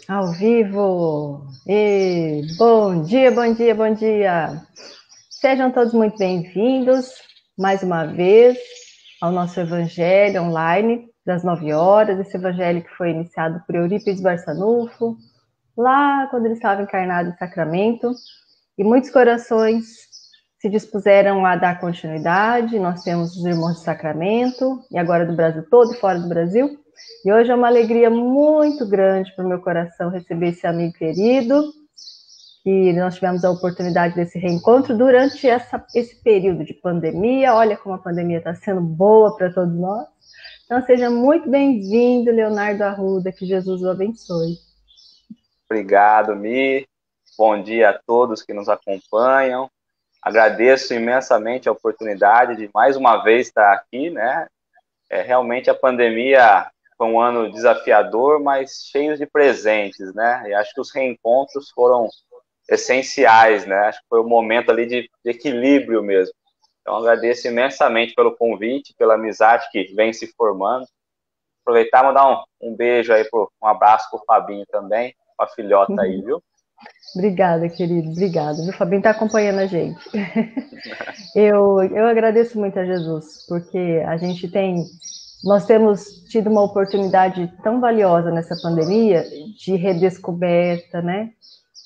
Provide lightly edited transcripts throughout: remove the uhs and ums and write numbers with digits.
Ao vivo! E bom dia, bom dia, bom dia! Sejam todos muito bem-vindos mais uma vez ao nosso Evangelho online das 9 horas. Esse Evangelho que foi iniciado por Eurípides Barçanufo, lá quando ele estava encarnado em Sacramento, e muitos corações se dispuseram a dar continuidade. Nós temos os irmãos de Sacramento, e agora do Brasil todo e fora do Brasil. E hoje é uma alegria muito grande para o meu coração receber esse amigo querido, que nós tivemos a oportunidade desse reencontro durante esse período de pandemia. Olha como a pandemia está sendo boa para todos nós. Então seja muito bem-vindo, Leonardo Arruda, que Jesus o abençoe. Obrigado, Mi. Bom dia a todos que nos acompanham. Agradeço imensamente a oportunidade de mais uma vez estar aqui, né? Realmente a pandemia foi um ano desafiador, mas cheio de presentes, né? E acho que os reencontros foram essenciais, né? Acho que foi um momento ali de equilíbrio mesmo. Então agradeço imensamente pelo convite, pela amizade que vem se formando. Aproveitar e mandar um beijo aí, um abraço para o Fabinho também, a filhota aí, viu? Obrigada, querido, obrigada. O Fabinho está acompanhando a gente. Eu agradeço muito a Jesus, porque nós temos tido uma oportunidade tão valiosa nessa pandemia de redescoberta, né?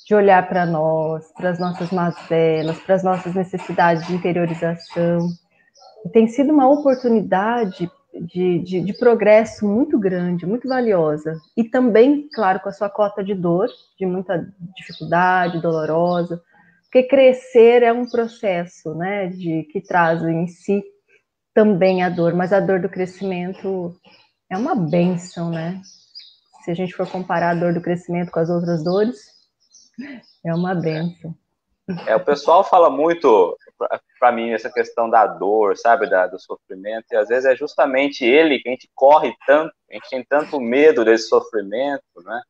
De olhar para nós, para as nossas mazelas, para as nossas necessidades de interiorização. E tem sido uma oportunidade de progresso muito grande, muito valiosa. E também, claro, com a sua cota de dor, de muita dificuldade, dolorosa, porque crescer é um processo, né, que traz em si também a dor, mas a dor do crescimento é uma bênção, né? Se a gente for comparar a dor do crescimento com as outras dores, é uma bênção. O pessoal fala muito para mim essa questão da dor, sabe, do sofrimento, e às vezes é justamente ele que a gente corre tanto, a gente tem tanto medo desse sofrimento, né?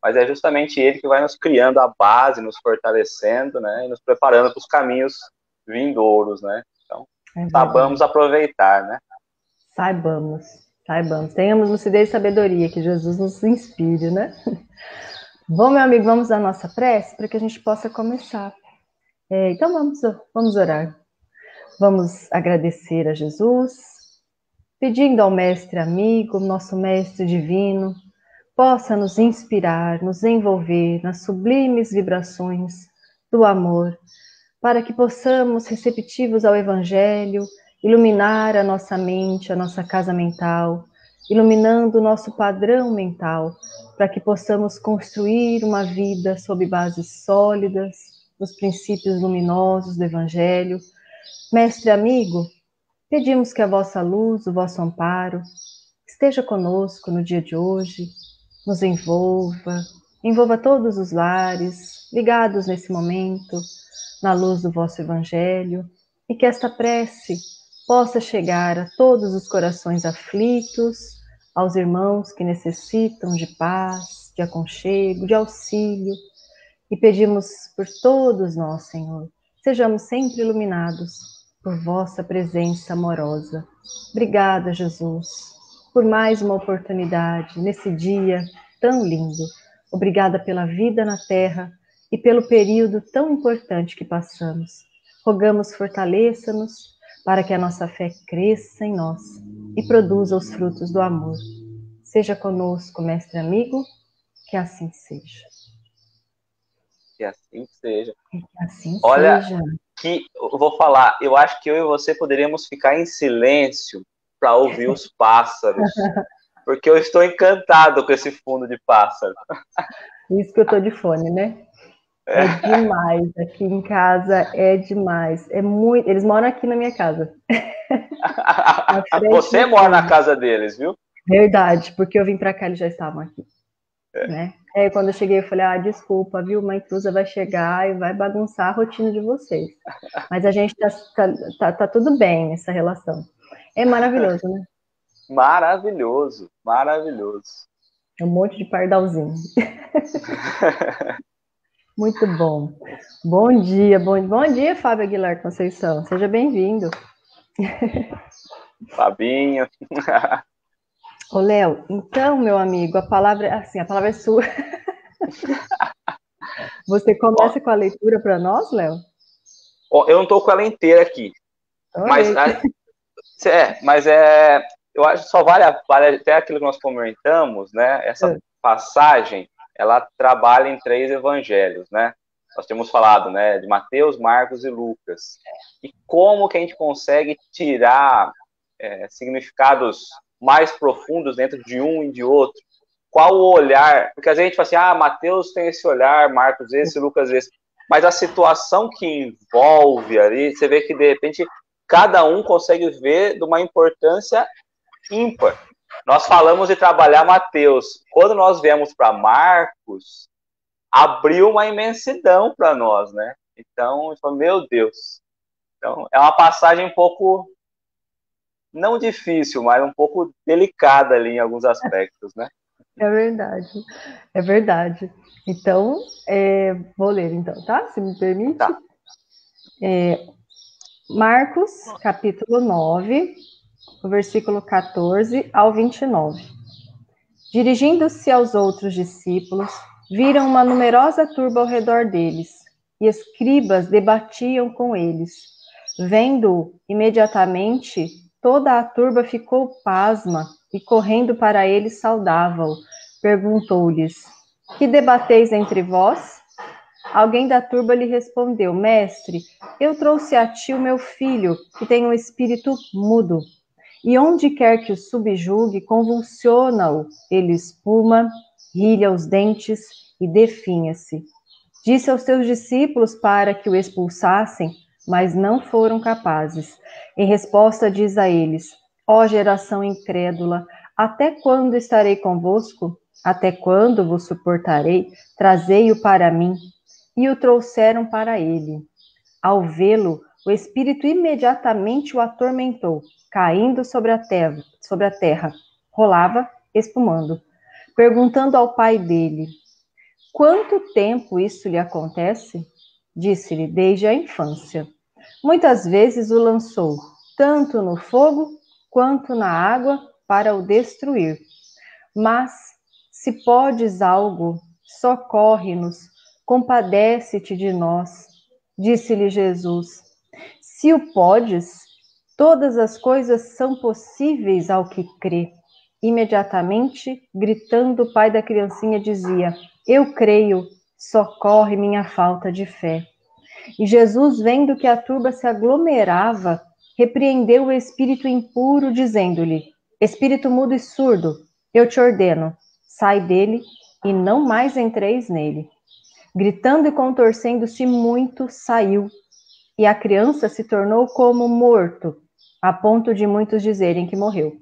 Mas é justamente ele que vai nos criando a base, nos fortalecendo, né? E nos preparando para os caminhos vindouros, né? Então, É sabamos verdade. aproveitar, né? Saibamos, saibamos. Tenhamos lucidez e sabedoria, que Jesus nos inspire, né? Bom, meu amigo, vamos à nossa prece para que a gente possa começar. Então vamos orar. Vamos agradecer a Jesus, pedindo ao Mestre amigo, nosso Mestre divino, possa nos inspirar, nos envolver nas sublimes vibrações do amor, para que possamos, receptivos ao Evangelho, iluminar a nossa mente, a nossa casa mental, iluminando o nosso padrão mental, para que possamos construir uma vida sob bases sólidas, nos princípios luminosos do Evangelho. Mestre amigo, pedimos que a vossa luz, o vosso amparo, esteja conosco no dia de hoje, nos envolva todos os lares, ligados nesse momento, na luz do vosso Evangelho, e que esta prece possa chegar a todos os corações aflitos, aos irmãos que necessitam de paz, de aconchego, de auxílio, e pedimos por todos nós, Senhor, sejamos sempre iluminados por vossa presença amorosa. Obrigada, Jesus, por mais uma oportunidade nesse dia tão lindo. Obrigada pela vida na terra e pelo período tão importante que passamos. Rogamos, fortaleça-nos para que a nossa fé cresça em nós e produza os frutos do amor. Seja conosco, mestre amigo, que assim seja. Que assim seja. Que assim Olha, seja. que eu vou falar, eu acho que eu e você poderíamos ficar em silêncio para ouvir os pássaros, porque eu estou encantado com esse fundo de pássaro. Isso que eu tô de fone, né? É demais. Aqui em casa é demais. É muito. Eles moram aqui na minha casa, na frente Você do mora na fundo. casa deles, viu? Verdade, porque eu vim pra cá, eles já estavam aqui, né? Aí quando eu cheguei, eu falei: ah, desculpa, viu? Uma intrusa vai chegar e vai bagunçar a rotina de vocês. Mas a gente tá tudo bem nessa relação. É maravilhoso, né? Maravilhoso, maravilhoso. É um monte de pardalzinho. Muito bom. Bom dia, Fábio Aguilar Conceição. Seja bem-vindo. Fabinho. Ô, Léo, então, meu amigo, a palavra é sua. Você começa com a leitura para nós, Léo? Eu não estou com ela inteira aqui. Mas, eu acho que só vale até aquilo que nós comentamos, né? Essa passagem, ela trabalha em 3 evangelhos, né? Nós temos falado, né, de Mateus, Marcos e Lucas. E como que a gente consegue tirar significados mais profundos dentro de um e de outro? Qual o olhar? Porque às vezes a gente fala assim, Mateus tem esse olhar, Marcos esse, Lucas esse. Mas a situação que envolve ali, você vê que de repente cada um consegue ver de uma importância ímpar. Nós falamos de trabalhar Mateus. Quando nós viemos para Marcos, abriu uma imensidão para nós, né? Então, eu falei, meu Deus. Então, é uma passagem um pouco, não difícil, mas um pouco delicada ali em alguns aspectos, né? É verdade, é verdade. Então, vou ler então, tá? Se me permite. Tá. Marcos, capítulo 9, o versículo 14 ao 29. Dirigindo-se aos outros discípulos, viram uma numerosa turba ao redor deles, e escribas debatiam com eles. Vendo-o, imediatamente, toda a turba ficou pasma, e correndo para ele saudava-o. Perguntou-lhes: Que debateis entre vós? Alguém da turba lhe respondeu: Mestre, eu trouxe a ti o meu filho, que tem um espírito mudo. E onde quer que o subjugue, convulsiona-o. Ele espuma, rilha os dentes e definha-se. Disse aos seus discípulos para que o expulsassem, mas não foram capazes. Em resposta, diz a eles: Ó geração incrédula, até quando estarei convosco? Até quando vos suportarei? Trazei-o para mim. E o trouxeram para ele. Ao vê-lo, o espírito imediatamente o atormentou, caindo sobre a terra, rolava, espumando. Perguntando ao pai dele: Quanto tempo isso lhe acontece? Disse-lhe: Desde a infância. Muitas vezes o lançou, tanto no fogo quanto na água, para o destruir. Mas, se podes algo, socorre-nos, compadece-te de nós. Disse-lhe Jesus: Se o podes, todas as coisas são possíveis ao que crê. Imediatamente, gritando, o pai da criancinha dizia: Eu creio, socorre minha falta de fé. E Jesus, vendo que a turba se aglomerava, repreendeu o espírito impuro, dizendo-lhe: Espírito mudo e surdo, eu te ordeno, sai dele e não mais entreis nele. Gritando e contorcendo-se muito, saiu, e a criança se tornou como morto, a ponto de muitos dizerem que morreu.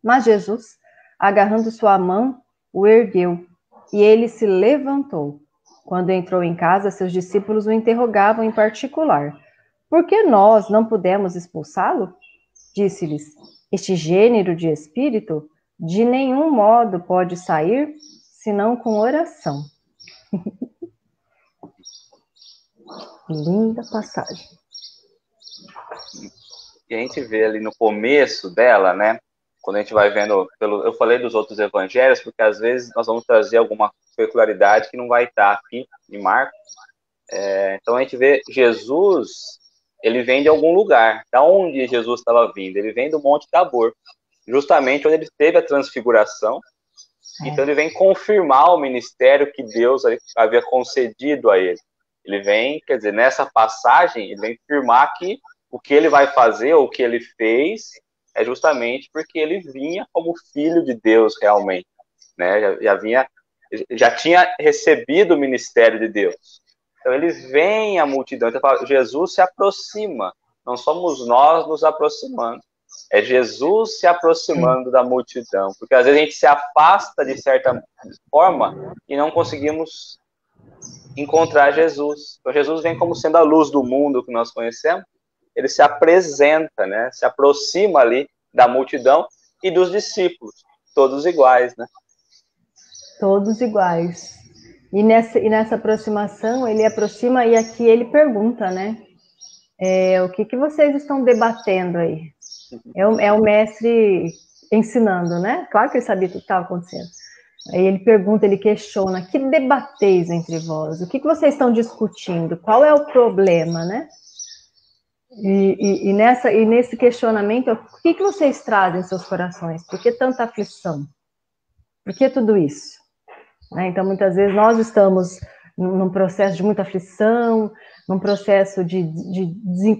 Mas Jesus, agarrando sua mão, o ergueu, e ele se levantou. Quando entrou em casa, seus discípulos o interrogavam em particular: Por que nós não pudemos expulsá-lo? Disse-lhes: Este gênero de espírito de nenhum modo pode sair, senão com oração. Linda passagem. E a gente vê ali no começo dela, né? Quando a gente vai vendo, eu falei dos outros evangelhos, porque às vezes nós vamos trazer alguma peculiaridade que não vai estar aqui em Marcos. Então a gente vê Jesus, ele vem de algum lugar. Da onde Jesus estava vindo? Ele vem do Monte Tabor, justamente onde ele teve a transfiguração. Então ele vem confirmar o ministério que Deus havia concedido a ele. Ele vem, quer dizer, nessa passagem, ele vem afirmar que o que ele vai fazer, ou o que ele fez, é justamente porque ele vinha como filho de Deus realmente, né? Já tinha recebido o ministério de Deus. Então ele vem à multidão, então Jesus se aproxima, não somos nós nos aproximando, é Jesus se aproximando da multidão, porque às vezes a gente se afasta de certa forma e não conseguimos encontrar Jesus. Então Jesus vem como sendo a luz do mundo que nós conhecemos, ele se apresenta, né? Se aproxima ali da multidão e dos discípulos, todos iguais, né? Todos iguais. E nessa aproximação, ele aproxima e aqui ele pergunta, né? O que vocês estão debatendo aí? É o mestre ensinando, né? Claro que ele sabia o que estava acontecendo. Aí ele pergunta, ele questiona, que debateis entre vós? O que vocês estão discutindo? Qual é o problema, né? E nesse questionamento, o que vocês trazem em seus corações? Por que tanta aflição? Por que tudo isso? Né? Então, muitas vezes, nós estamos num processo de muita aflição, num processo de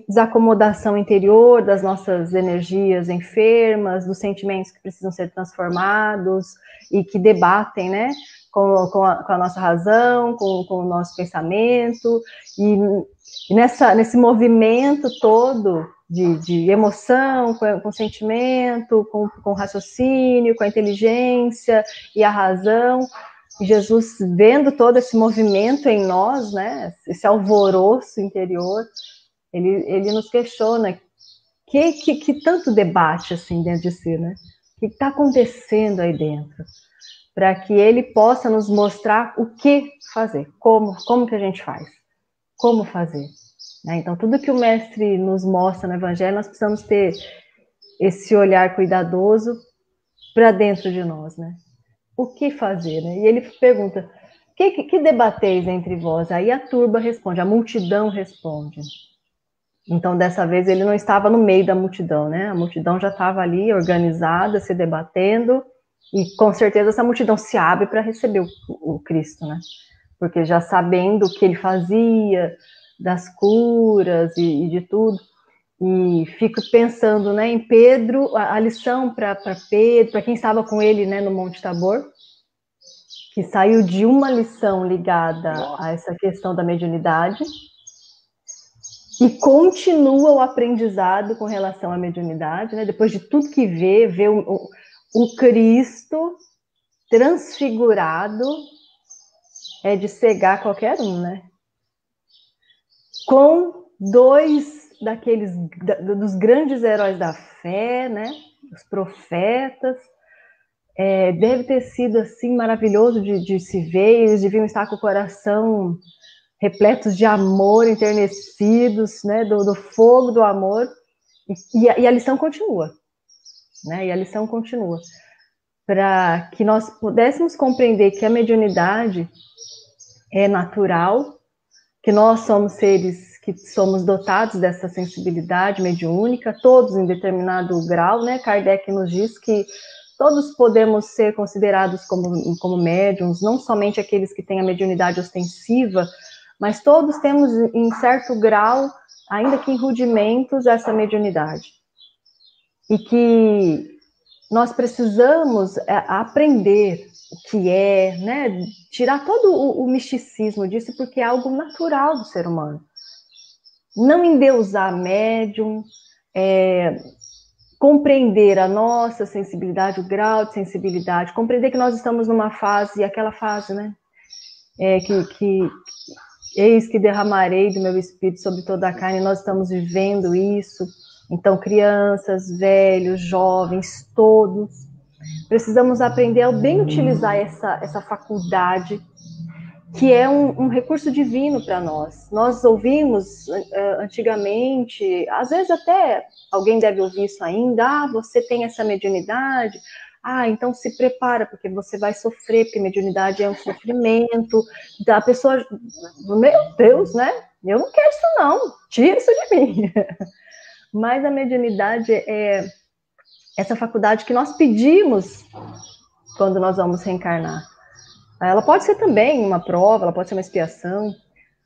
desacomodação interior das nossas energias enfermas, dos sentimentos que precisam ser transformados e que debatem, né, com a nossa razão, com o nosso pensamento, e nesse movimento todo de emoção, com sentimento, com raciocínio, com a inteligência e a razão, Jesus, vendo todo esse movimento em nós, né, esse alvoroço interior, ele nos questiona que tanto debate assim dentro de si, né? O que está acontecendo aí dentro? Para que ele possa nos mostrar o que fazer, como que a gente faz, como fazer. Né? Então, tudo que o Mestre nos mostra no Evangelho, nós precisamos ter esse olhar cuidadoso para dentro de nós, né? O que fazer, né? E ele pergunta, que debateis entre vós? Aí a turba responde, a multidão responde. Então, dessa vez, ele não estava no meio da multidão, né? A multidão já estava ali, organizada, se debatendo, e com certeza essa multidão se abre para receber o Cristo, né? Porque já sabendo o que ele fazia, das curas e de tudo, e fico pensando, né, em Pedro, a lição para Pedro, para quem estava com ele, né, no Monte Tabor, que saiu de uma lição ligada a essa questão da mediunidade e continua o aprendizado com relação à mediunidade, né? Depois de tudo que vê o Cristo transfigurado, é de cegar qualquer um, né? Com dois dos grandes heróis da fé, né? Os profetas. Deve ter sido assim maravilhoso de se ver, eles deviam estar com o coração repletos de amor, enternecidos, né, do fogo do amor, e a lição continua, né, e a lição continua, para que nós pudéssemos compreender que a mediunidade é natural, que nós somos seres que somos dotados dessa sensibilidade mediúnica, todos em determinado grau, né, Kardec nos diz que todos podemos ser considerados como médiums, não somente aqueles que têm a mediunidade ostensiva, mas todos temos, em certo grau, ainda que em rudimentos, essa mediunidade. E que nós precisamos aprender o que é, né? Tirar todo o misticismo disso, porque é algo natural do ser humano. Não endeusar médium, compreender a nossa sensibilidade, o grau de sensibilidade, compreender que nós estamos numa fase, aquela fase, né? Que eis que derramarei do meu espírito sobre toda a carne, nós estamos vivendo isso. Então, crianças, velhos, jovens, todos, precisamos aprender a bem utilizar essa faculdade, que é um recurso divino para nós. Nós ouvimos antigamente, às vezes até alguém deve ouvir isso ainda, você tem essa mediunidade, então se prepara, porque você vai sofrer, porque mediunidade é um sofrimento. A pessoa, meu Deus, né? Eu não quero isso não, tira isso de mim. Mas a mediunidade é essa faculdade que nós pedimos quando nós vamos reencarnar. Ela pode ser também uma prova, ela pode ser uma expiação,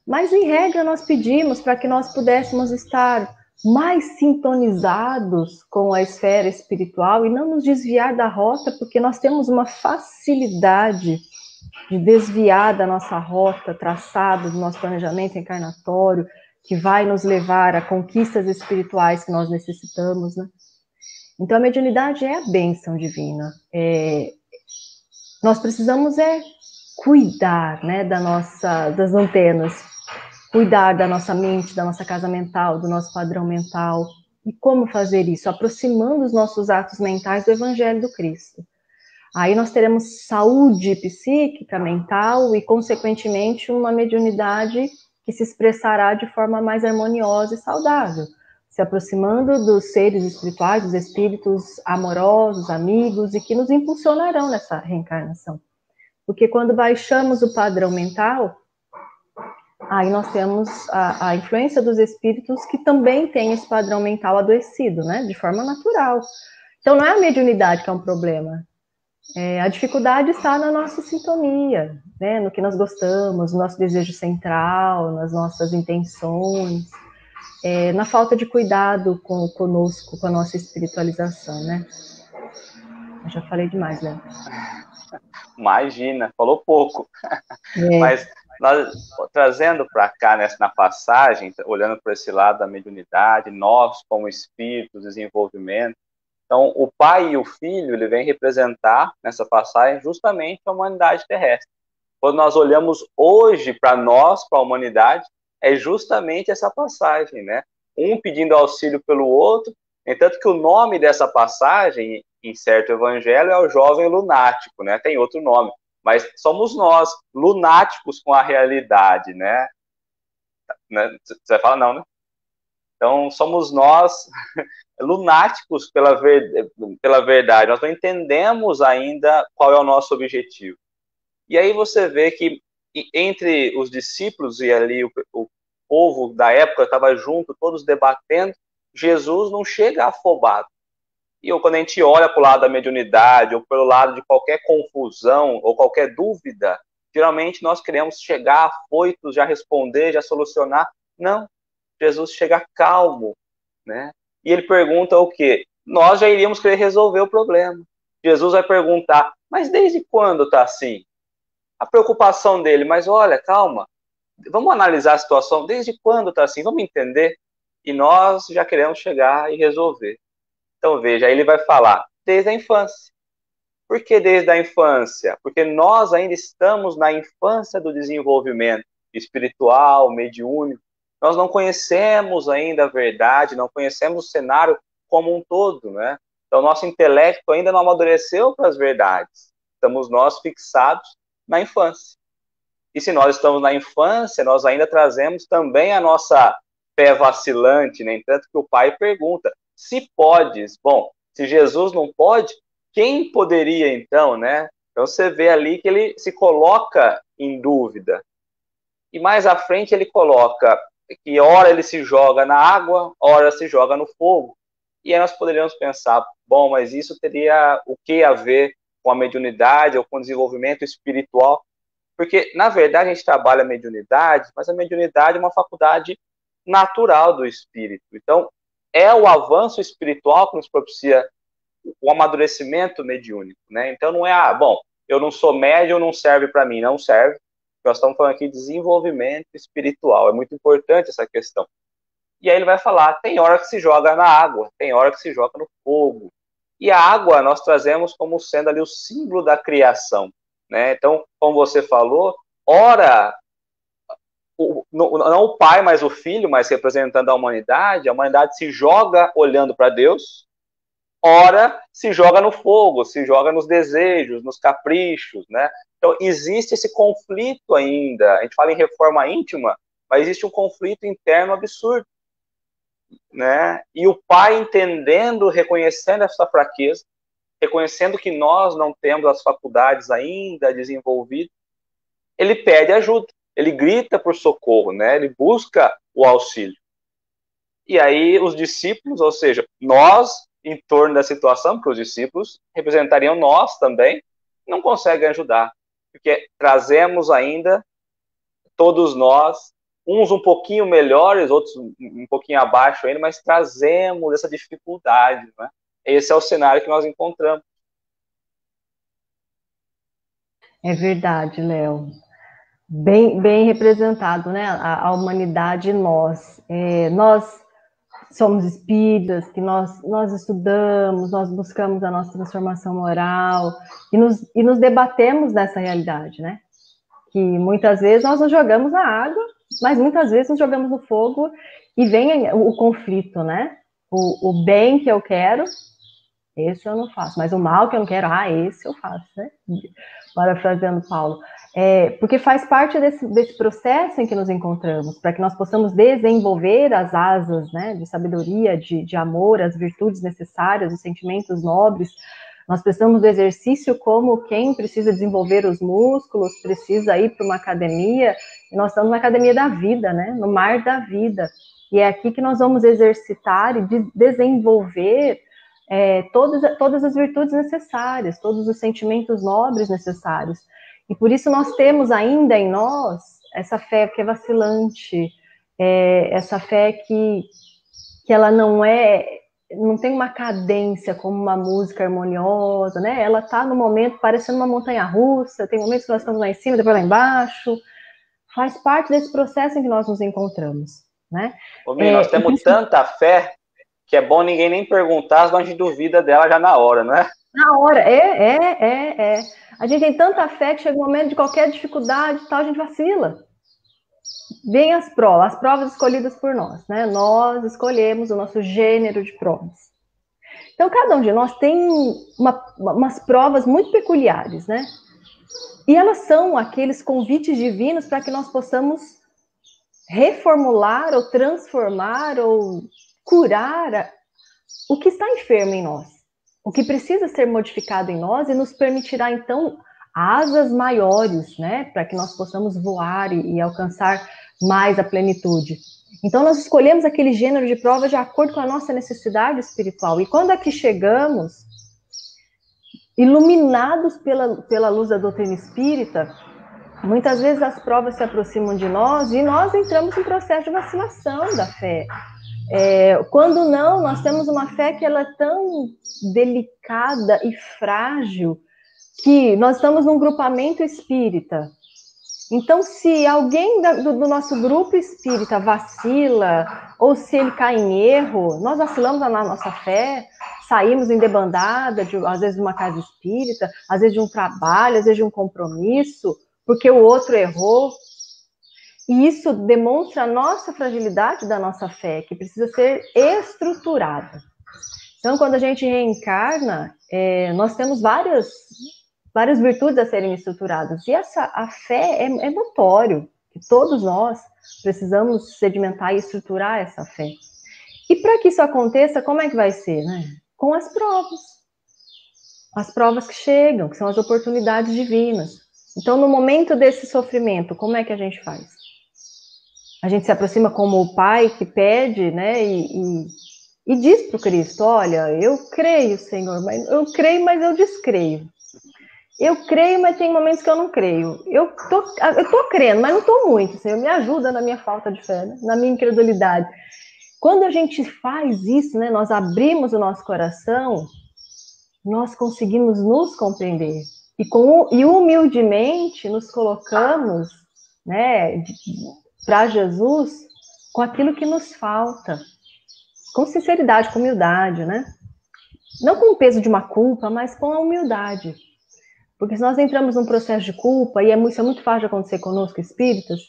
mas em regra nós pedimos para que nós pudéssemos estar mais sintonizados com a esfera espiritual e não nos desviar da rota, porque nós temos uma facilidade de desviar da nossa rota traçada, do nosso planejamento encarnatório, que vai nos levar a conquistas espirituais que nós necessitamos, né? Então a mediunidade é a bênção divina. Nós precisamos cuidar, né, das antenas, cuidar da nossa mente, da nossa casa mental, do nosso padrão mental. E como fazer isso? Aproximando os nossos atos mentais do Evangelho do Cristo. Aí nós teremos saúde psíquica, mental e, consequentemente, uma mediunidade que se expressará de forma mais harmoniosa e saudável, se aproximando dos seres espirituais, dos espíritos amorosos, amigos, e que nos impulsionarão nessa reencarnação. Porque quando baixamos o padrão mental, aí nós temos a influência dos espíritos que também tem esse padrão mental adoecido, né? De forma natural. Então não é a mediunidade que é um problema. A dificuldade está na nossa sintonia, né? No que nós gostamos, no nosso desejo central, nas nossas intenções, na falta de cuidado conosco, com a nossa espiritualização, né? Eu já falei demais, né? Imagina, falou pouco. Mas nós, trazendo para cá, na passagem, olhando para esse lado da mediunidade, nós como espíritos, desenvolvimento. Então, o pai e o filho, ele vem representar, nessa passagem, justamente a humanidade terrestre. Quando nós olhamos hoje para nós, para a humanidade, é justamente essa passagem, né? Um pedindo auxílio pelo outro, entanto que o nome dessa passagem, em certo evangelho, é o jovem lunático, né? Tem outro nome, mas somos nós, lunáticos com a realidade, né? Você fala não, né? Então, somos nós lunáticos pela verdade. Nós não entendemos ainda qual é o nosso objetivo. E aí você vê que entre os discípulos e ali o povo da época estava junto, todos debatendo, Jesus não chega afobado. E quando a gente olha para o lado da mediunidade ou pelo lado de qualquer confusão ou qualquer dúvida, geralmente nós queremos chegar afoitos, já responder, já solucionar. Não, Jesus chega calmo, né? E ele pergunta o quê? Nós já iríamos querer resolver o problema. Jesus vai perguntar, mas desde quando está assim? A preocupação dele, mas olha, calma, vamos analisar a situação, desde quando está assim, vamos entender? E nós já queremos chegar e resolver. Então veja, aí ele vai falar, desde a infância. Por que desde a infância? Porque nós ainda estamos na infância do desenvolvimento espiritual, mediúnico. Nós não conhecemos ainda a verdade, não conhecemos o cenário como um todo, né? Então, nosso intelecto ainda não amadureceu para as verdades. Estamos nós fixados na infância. E se nós estamos na infância, nós ainda trazemos também a nossa fé vacilante, né? Tanto que o pai pergunta, se podes, bom, se Jesus não pode, quem poderia então, né? Então você vê ali que ele se coloca em dúvida. E mais à frente ele coloca que ora ele se joga na água, ora se joga no fogo. E aí nós poderíamos pensar, bom, mas isso teria o que a ver com a mediunidade ou com o desenvolvimento espiritual? Porque, na verdade, a gente trabalha a mediunidade, mas a mediunidade é uma faculdade natural do espírito. Então, é o avanço espiritual que nos propicia o amadurecimento mediúnico, né? Então, não é, bom, eu não sou médium, não serve para mim. Não serve. Nós estamos falando aqui de desenvolvimento espiritual. É muito importante essa questão. E aí ele vai falar, tem hora que se joga na água, tem hora que se joga no fogo. E a água nós trazemos como sendo ali o símbolo da criação, né? Então, como você falou, ora, não o pai, mas o filho, mas representando a humanidade se joga olhando para Deus, ora se joga no fogo, se joga nos desejos, nos caprichos, né? Então, existe esse conflito ainda, a gente fala em reforma íntima, mas existe um conflito interno absurdo, né? E o pai entendendo, reconhecendo essa fraqueza, reconhecendo que nós não temos as faculdades ainda desenvolvidas, ele pede ajuda, ele grita por socorro, né? Ele busca o auxílio. E aí os discípulos, ou seja, nós, em torno da situação, porque os discípulos representariam nós também, não conseguem ajudar, porque trazemos ainda, todos nós, uns um pouquinho melhores, outros um pouquinho abaixo ainda, mas trazemos essa dificuldade, né? Esse é o cenário que nós encontramos. É verdade, Léo. Bem representado, né? A humanidade, nós somos espíritas, que nós estudamos, nós buscamos a nossa transformação moral e nos debatemos nessa realidade, né? Que muitas vezes nós nos jogamos na água, mas muitas vezes nos jogamos no fogo e vem o conflito, né? O bem que eu quero, esse eu não faço, mas o mal que eu não quero, esse eu faço, né? Parafraseando Paulo. Porque faz parte desse processo em que nos encontramos, para que nós possamos desenvolver as asas, né, de sabedoria, de amor, as virtudes necessárias, os sentimentos nobres, Nós precisamos do exercício como quem precisa desenvolver os músculos, precisa ir para uma academia, e nós estamos na academia da vida, né? No mar da vida. E é aqui que nós vamos exercitar e desenvolver todas as virtudes necessárias, todos os sentimentos nobres necessários. E por isso nós temos ainda em nós essa fé que é vacilante, essa fé que ela não tem uma cadência como uma música harmoniosa, né? Ela está no momento parecendo uma montanha-russa, tem momentos que nós estamos lá em cima, depois lá embaixo. Faz parte desse processo em que nós nos encontramos, né? Ô, Mi, nós temos tanta fé que é bom ninguém nem perguntar, senão a gente duvida dela já na hora, não é? Na hora, A gente tem tanta fé que chega um momento de qualquer dificuldade e tal, a gente vacila. Vem as provas escolhidas por nós, né? Nós escolhemos o nosso gênero de provas. Então, cada um de nós tem umas provas muito peculiares, né? E elas são aqueles convites divinos para que nós possamos reformular ou transformar ou curar o que está enfermo em nós, o que precisa ser modificado em nós e nos permitirá, então, asas maiores, né? Para que nós possamos voar e alcançar mais a plenitude. Então, nós escolhemos aquele gênero de prova de acordo com a nossa necessidade espiritual. E quando aqui chegamos, iluminados pela luz da doutrina espírita, muitas vezes as provas se aproximam de nós e nós entramos em processo de vacilação da fé. Quando não, nós temos uma fé que ela é tão delicada e frágil que nós estamos num grupamento espírita. Então, se alguém do nosso grupo espírita vacila, ou se ele cai em erro, nós vacilamos na nossa fé, saímos em debandada, às vezes de uma casa espírita, às vezes de um trabalho, às vezes de um compromisso, porque o outro errou. E isso demonstra a nossa fragilidade da nossa fé, que precisa ser estruturada. Então, quando a gente reencarna, nós temos várias virtudes a serem estruturadas. E a fé é notório, que todos nós precisamos sedimentar e estruturar essa fé. E para que isso aconteça, como é que vai ser, né? Com as provas. As provas que chegam, que são as oportunidades divinas. Então, no momento desse sofrimento, como é que a gente faz? A gente se aproxima como o pai que pede, né? E diz para o Cristo, olha, eu creio, Senhor, mas eu descreio. Eu creio, mas tem momentos que eu não creio. Eu tô crendo, mas não tô muito. Senhor, me ajuda na minha falta de fé, né? Na minha incredulidade. Quando a gente faz isso, né, nós abrimos o nosso coração, nós conseguimos nos compreender. E humildemente nos colocamos, né, para Jesus com aquilo que nos falta. Com sinceridade, com humildade, né? Não com o peso de uma culpa, mas com a humildade. Porque se nós entramos num processo de culpa, e isso é muito fácil de acontecer conosco, espíritas,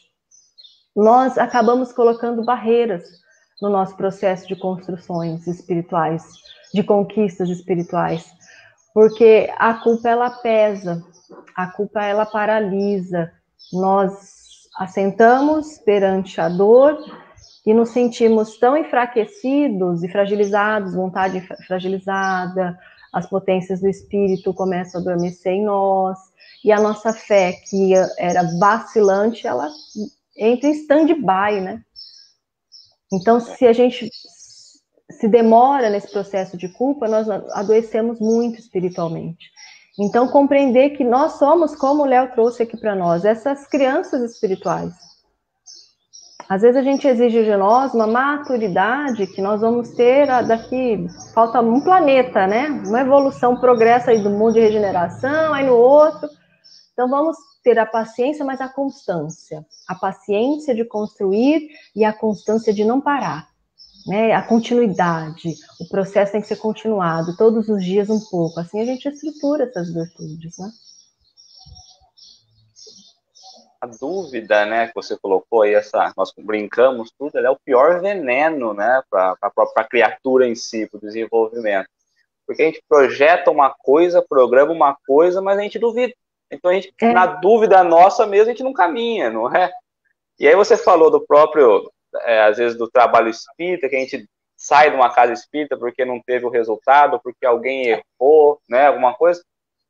nós acabamos colocando barreiras no nosso processo de construções espirituais, de conquistas espirituais. Porque a culpa, ela pesa, a culpa, ela paralisa. Nós assentamos perante a dor e nos sentimos tão enfraquecidos e fragilizados, vontade fragilizada, as potências do espírito começam a adormecer em nós, e a nossa fé, que era vacilante, ela entra em stand-by, né? Então, se a gente se demora nesse processo de culpa, nós adoecemos muito espiritualmente. Então, compreender que nós somos, como o Léo trouxe aqui para nós, essas crianças espirituais. Às vezes a gente exige de nós uma maturidade que nós vamos ter daqui, falta um planeta, né? Uma evolução, um progresso aí do mundo de regeneração, aí no outro. Então vamos ter a paciência, mas a constância. A paciência de construir e a constância de não parar. Né? A continuidade, o processo tem que ser continuado, todos os dias um pouco. Assim a gente estrutura essas virtudes, né? A dúvida, né, que você colocou aí, nós brincamos tudo, ela é o pior veneno, né, para a própria criatura em si, para o desenvolvimento. Porque a gente projeta uma coisa, programa uma coisa, mas a gente duvida. Então, a gente, na dúvida nossa mesmo, a gente não caminha, não é? E aí você falou do próprio, às vezes, do trabalho espírita, que a gente sai de uma casa espírita porque não teve o resultado, porque alguém errou, né, alguma coisa.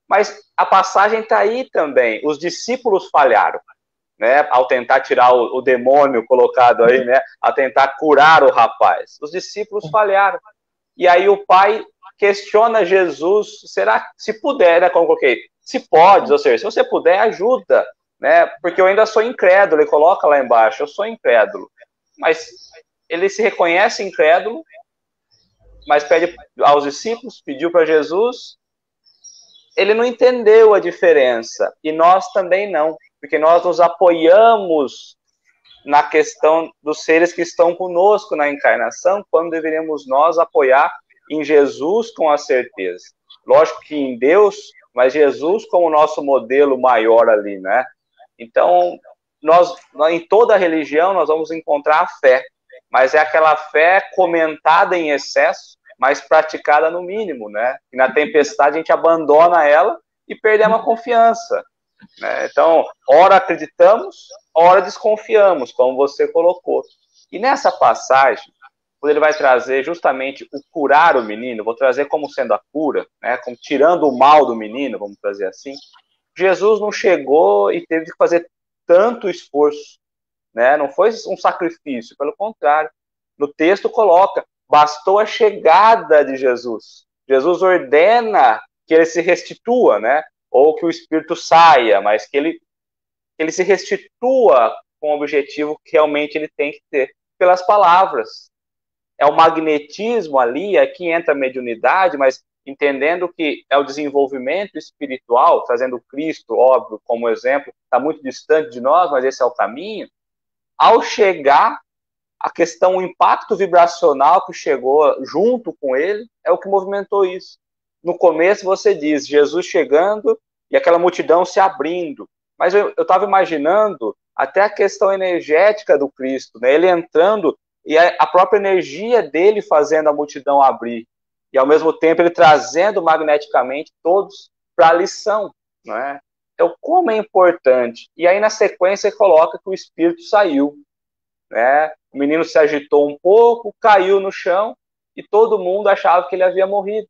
Mas a passagem está aí também. Os discípulos falharam, né, ao tentar tirar o demônio colocado aí, né, a tentar curar o rapaz. Os discípulos falharam. E aí o pai questiona Jesus, será, se puder, né, como eu coloquei, se pode, ou seja, se você puder, ajuda, né, porque eu ainda sou incrédulo, ele coloca lá embaixo, eu sou incrédulo. Mas ele se reconhece incrédulo, mas pede aos discípulos, pediu para Jesus, ele não entendeu a diferença, e nós também não, porque nós nos apoiamos na questão dos seres que estão conosco na encarnação, quando deveríamos nós apoiar em Jesus com a certeza. Lógico que em Deus, mas Jesus como nosso modelo maior ali, né? Então, nós em toda religião, nós vamos encontrar a fé, mas é aquela fé comentada em excesso, mas praticada no mínimo, né? E na tempestade a gente abandona ela e perdemos a confiança, né? Então, ora acreditamos, ora desconfiamos, como você colocou. E nessa passagem, quando ele vai trazer justamente o curar o menino, vou trazer como sendo a cura, né? Como tirando o mal do menino, vamos trazer assim. Jesus não chegou e teve que fazer tanto esforço, né? Não foi um sacrifício, pelo contrário. No texto coloca, bastou a chegada de Jesus. Jesus ordena que ele se restitua, né? Ou que o espírito saia, mas que ele se restitua com o objetivo que realmente ele tem que ter, pelas palavras. É o magnetismo ali, aqui entra a mediunidade, mas entendendo que é o desenvolvimento espiritual, trazendo Cristo, óbvio, como exemplo, está muito distante de nós, mas esse é o caminho. Ao chegar, a questão, o impacto vibracional que chegou junto com ele, é o que movimentou isso. No começo você diz, Jesus chegando e aquela multidão se abrindo. Mas eu estava imaginando até a questão energética do Cristo, né? Ele entrando e a própria energia dele fazendo a multidão abrir. E ao mesmo tempo ele trazendo magneticamente todos para a lição, né? Então, como é importante. E aí na sequência ele coloca que o Espírito saiu, né? O menino se agitou um pouco, caiu no chão e todo mundo achava que ele havia morrido.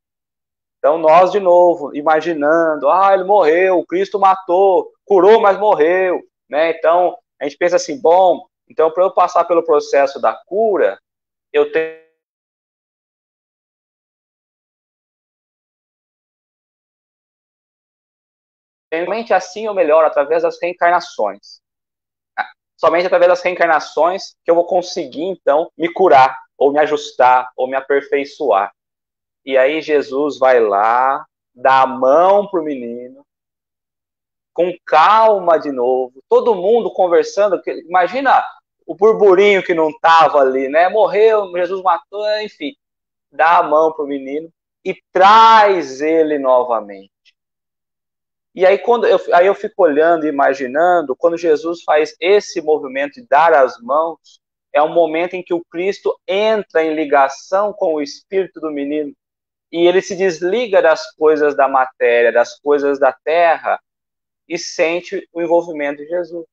Então nós, de novo, imaginando, ele morreu, o Cristo matou, curou, mas morreu, né? Então a gente pensa assim, bom, então para eu passar pelo processo da cura, eu tenho somente assim ou melhor, através das reencarnações. Somente através das reencarnações que eu vou conseguir, então, me curar, ou me ajustar, ou me aperfeiçoar. E aí Jesus vai lá, dá a mão pro menino, com calma de novo, todo mundo conversando, imagina o burburinho que não estava ali, né? Morreu, Jesus matou, enfim. Dá a mão pro menino e traz ele novamente. E aí, aí eu fico olhando e imaginando, quando Jesus faz esse movimento de dar as mãos, é um momento em que o Cristo entra em ligação com o espírito do menino e ele se desliga das coisas da matéria, das coisas da terra e sente o envolvimento de Jesus.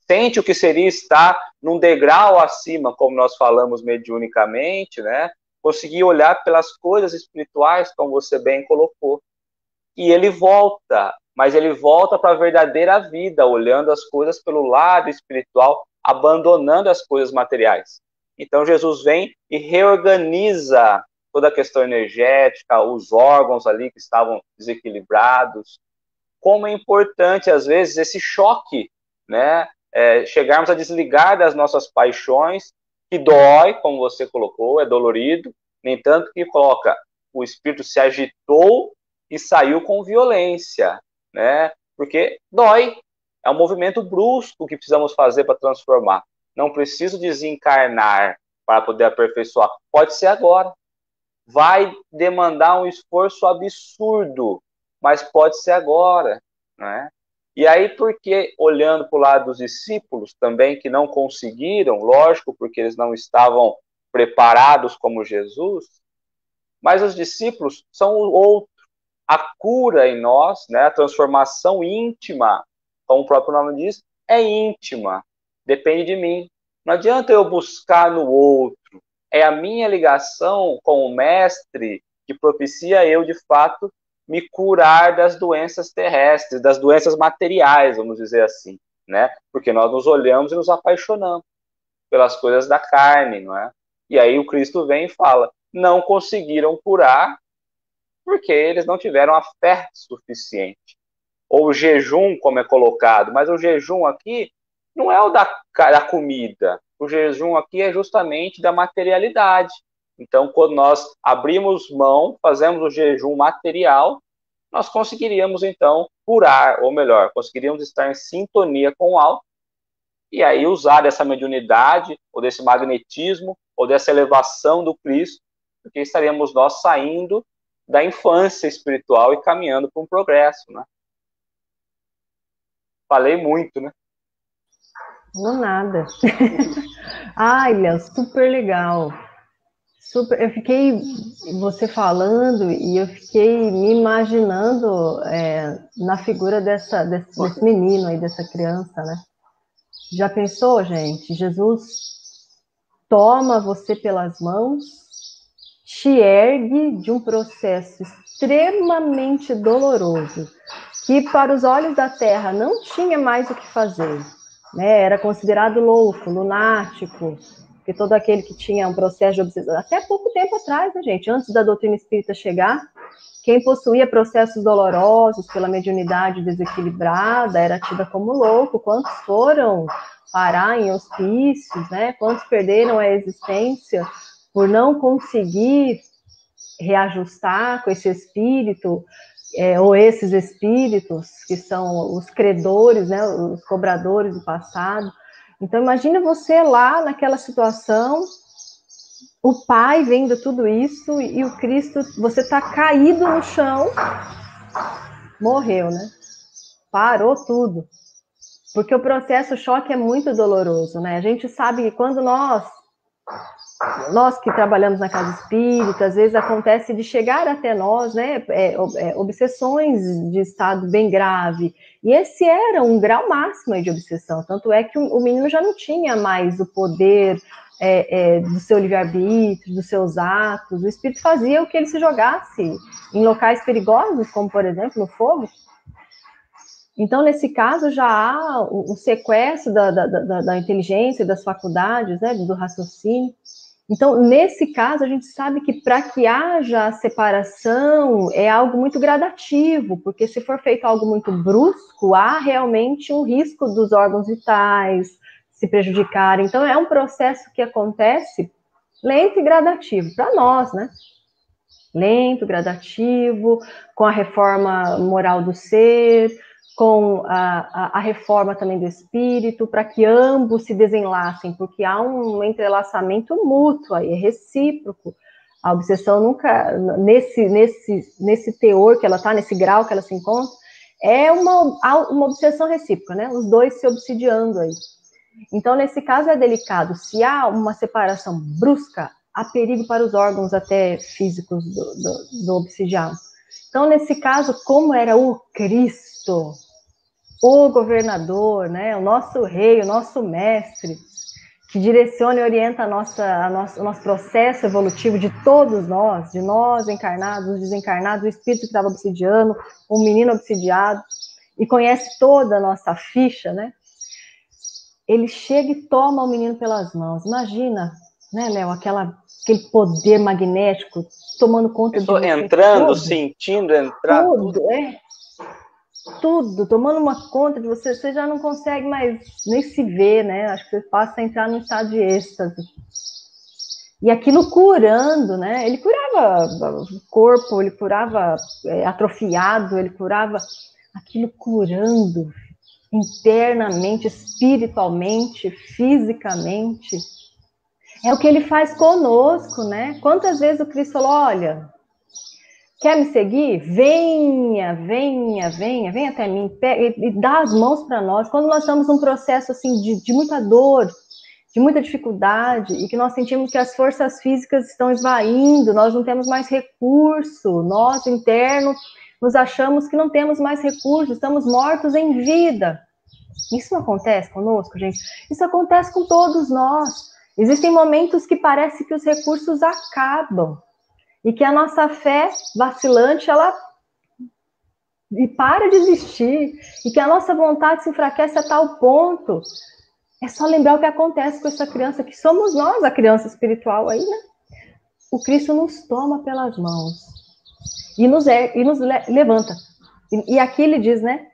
Sente o que seria estar num degrau acima, como nós falamos mediunicamente, né? Conseguir olhar pelas coisas espirituais, como você bem colocou. E ele volta, mas ele volta para a verdadeira vida, olhando as coisas pelo lado espiritual, abandonando as coisas materiais. Então Jesus vem e reorganiza toda a questão energética, os órgãos ali que estavam desequilibrados. Como é importante, às vezes, esse choque, né? Chegarmos a desligar das nossas paixões, que dói, como você colocou, é dolorido, nem tanto que coloca, o espírito se agitou e saiu com violência, né? Porque dói, é um movimento brusco que precisamos fazer para transformar. Não preciso desencarnar para poder aperfeiçoar. Pode ser agora. Vai demandar um esforço absurdo, mas pode ser agora, né? E aí, porque olhando para o lado dos discípulos também, que não conseguiram, lógico, porque eles não estavam preparados como Jesus, mas os discípulos são o outro. A cura em nós, né, a transformação íntima, como o próprio nome diz, é íntima, depende de mim. Não adianta eu buscar no outro, é a minha ligação com o Mestre que propicia eu, de fato, me curar das doenças terrestres, das doenças materiais, vamos dizer assim, né? Porque nós nos olhamos e nos apaixonamos pelas coisas da carne, não é? E aí o Cristo vem e fala, não conseguiram curar porque eles não tiveram a fé suficiente. Ou o jejum, como é colocado, mas o jejum aqui não é o da comida, o jejum aqui é justamente da materialidade. Então, quando nós abrimos mão, fazemos o jejum material, nós conseguiríamos, então, curar, ou melhor, conseguiríamos estar em sintonia com o alto, e aí usar dessa mediunidade, ou desse magnetismo, ou dessa elevação do Cristo, porque estaríamos nós saindo da infância espiritual e caminhando para um progresso, né? Falei muito, né? Não nada. Ai, Léo, super legal. Super, eu fiquei, você falando, e eu fiquei me imaginando na figura desse menino aí, dessa criança, né? Já pensou, gente? Jesus toma você pelas mãos, te ergue de um processo extremamente doloroso, que para os olhos da terra não tinha mais o que fazer, né? Era considerado louco, lunático, porque todo aquele que tinha um processo de obsessão, até pouco tempo atrás, né, gente? Antes da doutrina espírita chegar, quem possuía processos dolorosos pela mediunidade desequilibrada era tida como louco. Quantos foram parar em hospícios, né? Quantos perderam a existência por não conseguir reajustar com esse espírito, ou esses espíritos que são os credores, né? Os cobradores do passado. Então, imagina você lá naquela situação, o pai vendo tudo isso e o Cristo, você está caído no chão, morreu, né? Parou tudo. Porque o processo choque é muito doloroso, né? A gente sabe que quando nós que trabalhamos na casa espírita, às vezes acontece de chegar até nós, né, obsessões de estado bem grave, e esse era um grau máximo de obsessão, tanto é que o menino já não tinha mais o poder do seu livre-arbítrio, dos seus atos, o espírito fazia o que ele se jogasse em locais perigosos, como por exemplo no fogo. Então, nesse caso, já há o sequestro da inteligência, das faculdades, né, do raciocínio. Então, nesse caso, a gente sabe que para que haja a separação é algo muito gradativo, porque se for feito algo muito brusco, há realmente um risco dos órgãos vitais se prejudicarem. Então, é um processo que acontece lento e gradativo, para nós, né? Lento, gradativo, com a reforma moral do ser, com a reforma também do espírito, para que ambos se desenlacem, porque há um entrelaçamento mútuo, aí, é recíproco. A obsessão nunca, nesse teor que ela está, nesse grau que ela se encontra, é uma obsessão recíproca, né? Os dois se obsidiando aí. Então, nesse caso é delicado. Se há uma separação brusca, há perigo para os órgãos até físicos do obsidiado. Então, nesse caso, como era o Cristo, o governador, né, o nosso rei, o nosso mestre, que direciona e orienta o nosso processo evolutivo de todos nós, de nós encarnados, os desencarnados, o espírito que estava obsidiando, o menino obsidiado, e conhece toda a nossa ficha, né? Ele chega e toma o menino pelas mãos. Imagina, né, Léo, aquele poder magnético tomando conta de você. Entrando, tudo, sentindo entrar. Tudo, tudo, tomando uma conta de você, você já não consegue mais nem se ver, né? Acho que você passa a entrar num estado de êxtase. E aquilo curando, né? Ele curava o corpo, ele curava atrofiado, ele curava aquilo curando internamente, espiritualmente, fisicamente. É o que ele faz conosco, né? Quantas vezes o Cristo falou, olha, quer me seguir? Venha, venha, venha, venha até mim, pega, e dá as mãos para nós. Quando nós estamos num processo assim de muita dor, de muita dificuldade, e que nós sentimos que as forças físicas estão esvaindo, nós não temos mais recurso, nós, interno, nos achamos que não temos mais recursos, estamos mortos em vida. Isso não acontece conosco, gente? Isso acontece com todos nós. Existem momentos que parece que os recursos acabam e que a nossa fé vacilante, ela para de existir e que a nossa vontade se enfraquece a tal ponto. É só lembrar o que acontece com essa criança, que somos nós, a criança espiritual aí, né? O Cristo nos toma pelas mãos e nos levanta. E aqui ele diz, né?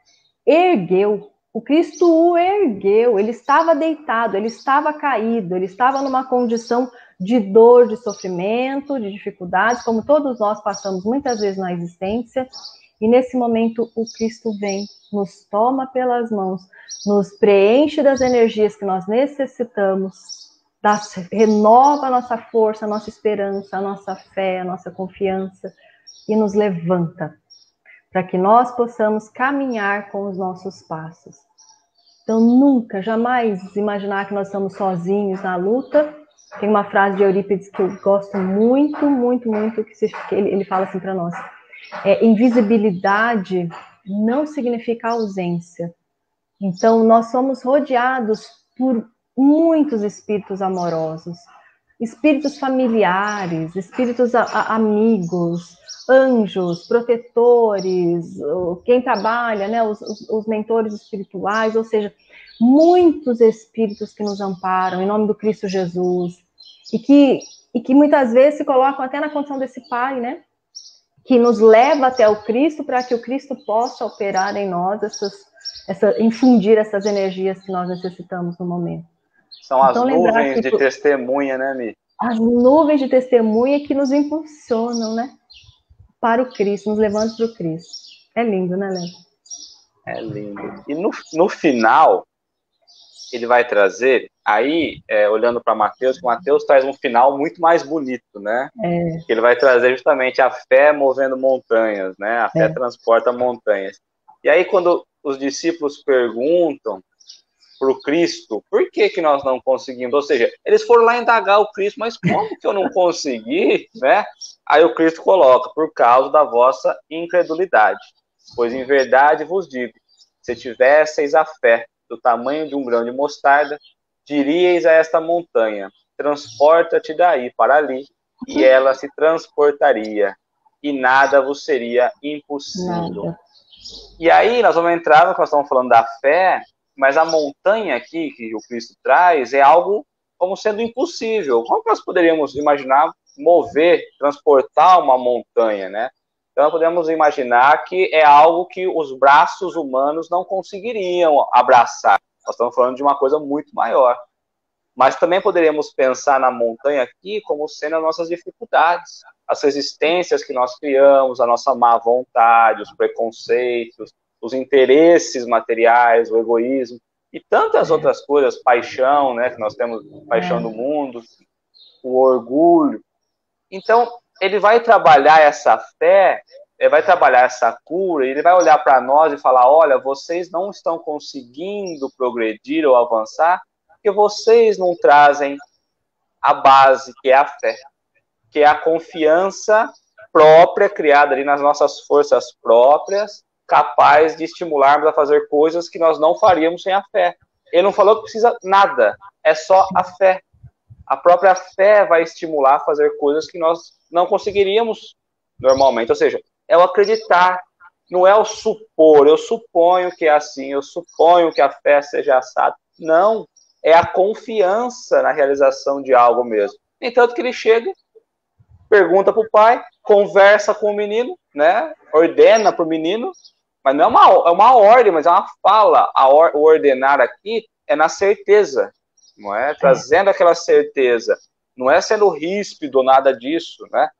Ergueu. O Cristo o ergueu. Ele estava deitado, ele estava caído, ele estava numa condição de dor, de sofrimento, de dificuldades, como todos nós passamos muitas vezes na existência. E nesse momento o Cristo vem, nos toma pelas mãos, nos preenche das energias que nós necessitamos, renova a nossa força, a nossa esperança, a nossa fé, a nossa confiança e nos levanta para que nós possamos caminhar com os nossos passos. Então, nunca, jamais imaginar que nós estamos sozinhos na luta. Tem uma frase de Eurípides que eu gosto muito, muito, muito, que ele fala assim para nós. Invisibilidade não significa ausência. Então, nós somos rodeados por muitos espíritos amorosos, espíritos familiares, espíritos amigos, anjos, protetores, quem trabalha, né, os mentores espirituais, ou seja, muitos espíritos que nos amparam em nome do Cristo Jesus e que muitas vezes se colocam até na condição desse pai, né, que nos leva até o Cristo para que o Cristo possa operar em nós infundir essas energias que nós necessitamos no momento. São as nuvens de testemunha, né, Mi? As nuvens de testemunha que nos impulsionam, né? Para o Cristo, nos levando para o Cristo. É lindo, né, Léo? É lindo. E no final, ele vai trazer, aí, olhando para Mateus, que Mateus traz um final muito mais bonito, né? Que ele vai trazer justamente a fé movendo montanhas, né? A fé transporta montanhas. E aí, quando os discípulos perguntam para o Cristo, por que nós não conseguimos? Ou seja, eles foram lá indagar o Cristo, mas como que eu não consegui, né? Aí o Cristo coloca, por causa da vossa incredulidade. Pois em verdade vos digo, se tivesseis a fé do tamanho de um grão de mostarda, diríeis a esta montanha, transporta-te daí para ali, e ela se transportaria, e nada vos seria impossível. Nada. E aí nós vamos entrar no que nós estamos falando da fé, mas a montanha aqui que o Cristo traz é algo como sendo impossível. Como nós poderíamos imaginar mover, transportar uma montanha, né? Então podemos imaginar que é algo que os braços humanos não conseguiriam abraçar. Nós estamos falando de uma coisa muito maior. Mas também poderíamos pensar na montanha aqui como sendo as nossas dificuldades, as resistências que nós criamos, a nossa má vontade, os preconceitos, os interesses materiais, o egoísmo e tantas outras coisas, paixão, né, que nós temos paixão do mundo, o orgulho. Então, ele vai trabalhar essa fé, ele vai trabalhar essa cura, ele vai olhar para nós e falar, olha, vocês não estão conseguindo progredir ou avançar porque vocês não trazem a base, que é a fé, que é a confiança própria, criada ali nas nossas forças próprias, capaz de estimularmos a fazer coisas que nós não faríamos sem a fé. Ele não falou que precisa nada, é só a fé. A própria fé vai estimular a fazer coisas que nós não conseguiríamos normalmente. Ou seja, é o acreditar, não é o supor. Eu suponho que é assim, eu suponho que a fé seja assada. Não, é a confiança na realização de algo mesmo. Entanto que ele chega, pergunta para o pai, conversa com o menino, né? Ordena para o menino, mas não é uma ordem, mas é uma fala. O ordenar aqui é na certeza, não é? Trazendo aquela certeza, não é sendo ríspido, nada disso, né?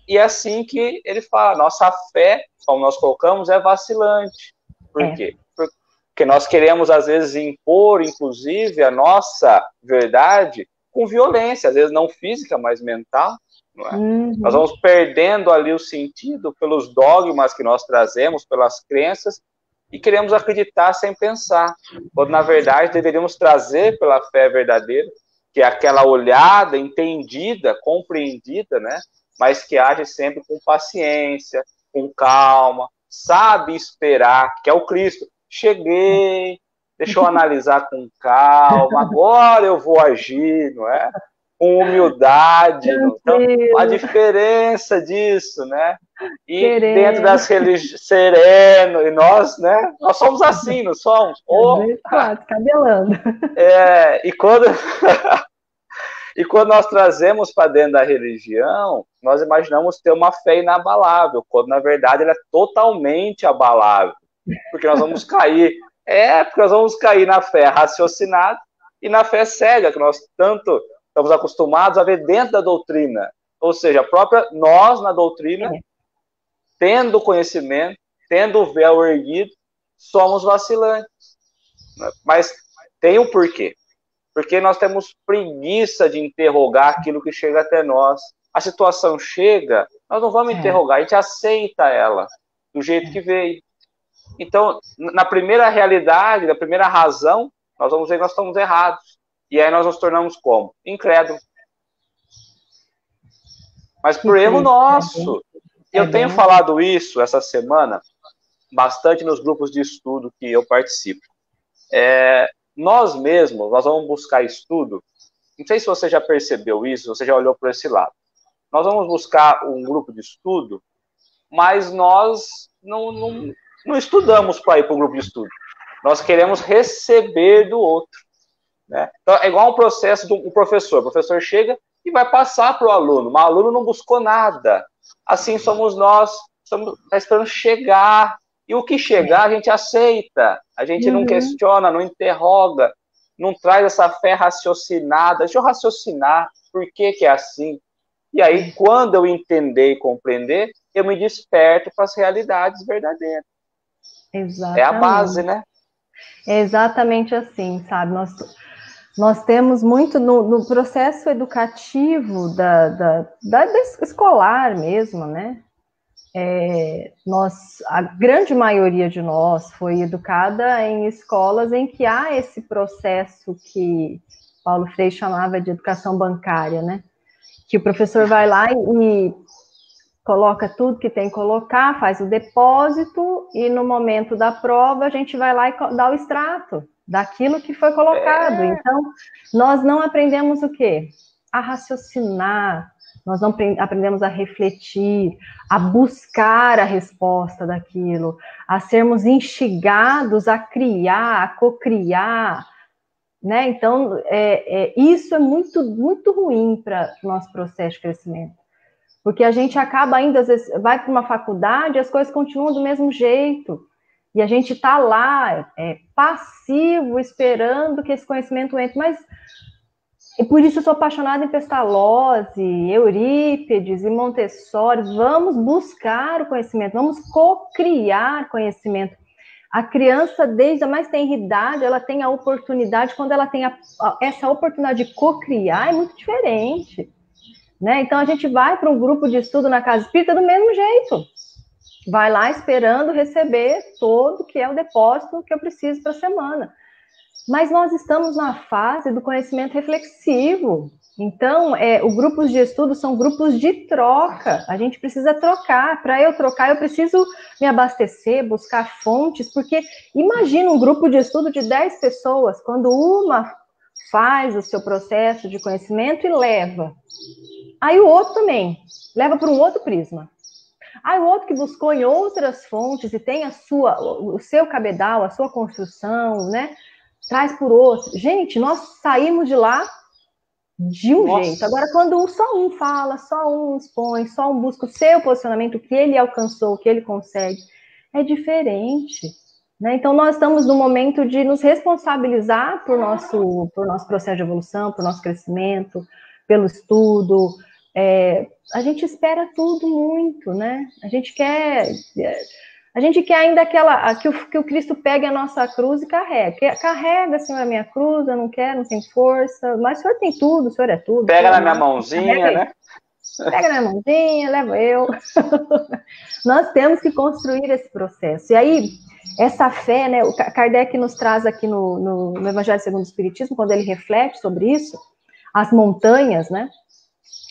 E é assim que ele fala, nossa fé, como nós colocamos, é vacilante. Por quê? Porque nós queremos, às vezes, impor, inclusive, a nossa verdade com violência, às vezes não física, mas mental. Não é? Nós vamos perdendo ali o sentido pelos dogmas que nós trazemos, pelas crenças, e queremos acreditar sem pensar. Quando, na verdade, deveríamos trazer pela fé verdadeira, que é aquela olhada entendida, compreendida, né? Mas que age sempre com paciência, com calma, sabe esperar, que é o Cristo. Cheguei, Deixa eu analisar com calma, agora eu vou agir, não é? Com humildade. Então, a diferença disso, né? E sereno. dentro das religiões, sereno, e nós, né? Nós somos assim, não somos? Cabelando. E quando nós trazemos para dentro da religião, nós imaginamos ter uma fé inabalável, quando na verdade ela é totalmente abalável. Porque nós vamos cair, porque nós vamos cair na fé raciocinada e na fé cega, que nós tanto estamos acostumados a ver dentro da doutrina. Ou seja, a própria nós na doutrina, tendo conhecimento, tendo o véu erguido, somos vacilantes. Mas tem um porquê. Porque nós temos preguiça de interrogar aquilo que chega até nós. A situação chega, nós não vamos interrogar, a gente aceita ela do jeito que veio. Então, na primeira realidade, na primeira razão, nós vamos ver que nós estamos errados. E aí nós nos tornamos como? Incrédulos. Mas por erro nosso. Eu tenho falado isso essa semana, bastante nos grupos de estudo que eu participo. Nós mesmos, nós vamos buscar estudo. Não sei se você já percebeu isso, você já olhou por esse lado. Nós vamos buscar um grupo de estudo, mas nós não estudamos para ir para o grupo de estudo. Nós queremos receber do outro. Né? Então, é igual um processo do professor. O professor chega e vai passar para o aluno, mas o aluno não buscou nada. Assim somos nós, estamos esperando chegar. E o que chegar, a gente aceita. A gente não questiona, não interroga, não traz essa fé raciocinada. Deixa eu raciocinar, por que é assim? E aí, quando eu entender e compreender, eu me desperto para as realidades verdadeiras. Exatamente. É a base, né? É exatamente assim, sabe? Nós temos muito no processo educativo da escolar mesmo, né? A grande maioria de nós foi educada em escolas em que há esse processo que Paulo Freire chamava de educação bancária, né? Que o professor vai lá e coloca tudo que tem que colocar, faz o depósito e no momento da prova a gente vai lá e dá o extrato daquilo que foi colocado. Então, nós não aprendemos o quê? A raciocinar, nós não aprendemos a refletir, a buscar a resposta daquilo, a sermos instigados a criar, a cocriar, né? Então, isso é muito, muito ruim para o nosso processo de crescimento. Porque a gente acaba ainda, às vezes, vai para uma faculdade e as coisas continuam do mesmo jeito. E a gente está lá, passivo, esperando que esse conhecimento entre. Mas, e por isso eu sou apaixonada em Pestalozzi, Eurípides e Montessori. Vamos buscar o conhecimento, vamos co-criar conhecimento. A criança, desde a mais tenra idade, ela tem a oportunidade, quando ela tem essa oportunidade de co-criar, é muito diferente. Né? Então, a gente vai para um grupo de estudo na casa espírita do mesmo jeito. Vai lá esperando receber todo que é o depósito que eu preciso para a semana. Mas nós estamos na fase do conhecimento reflexivo. Então, os grupos de estudo são grupos de troca. A gente precisa trocar. Para eu trocar, eu preciso me abastecer, buscar fontes, porque imagina um grupo de estudo de 10 pessoas, quando uma faz o seu processo de conhecimento e leva. Aí o outro também, leva para um outro prisma. Aí o outro que buscou em outras fontes e tem o seu cabedal, a sua construção, né? Traz por outro. Gente, nós saímos de lá de um jeito. Agora, quando só um fala, só um expõe, só um busca o seu posicionamento, o que ele alcançou, o que ele consegue, é diferente. Né? Então, nós estamos no momento de nos responsabilizar por nosso processo de evolução, por nosso crescimento, pelo estudo. A gente espera tudo muito, né? A gente quer ainda que o Cristo pegue a nossa cruz e carrega. Carrega, Senhor, a minha cruz, eu não quero, não tenho força, mas o Senhor tem tudo, o Senhor é tudo. Pega na minha mãozinha, né? Pega na minha mãozinha, levo eu. Nós temos que construir esse processo. E aí, essa fé, né? O Kardec nos traz aqui no Evangelho segundo o Espiritismo, quando ele reflete sobre isso, as montanhas, né?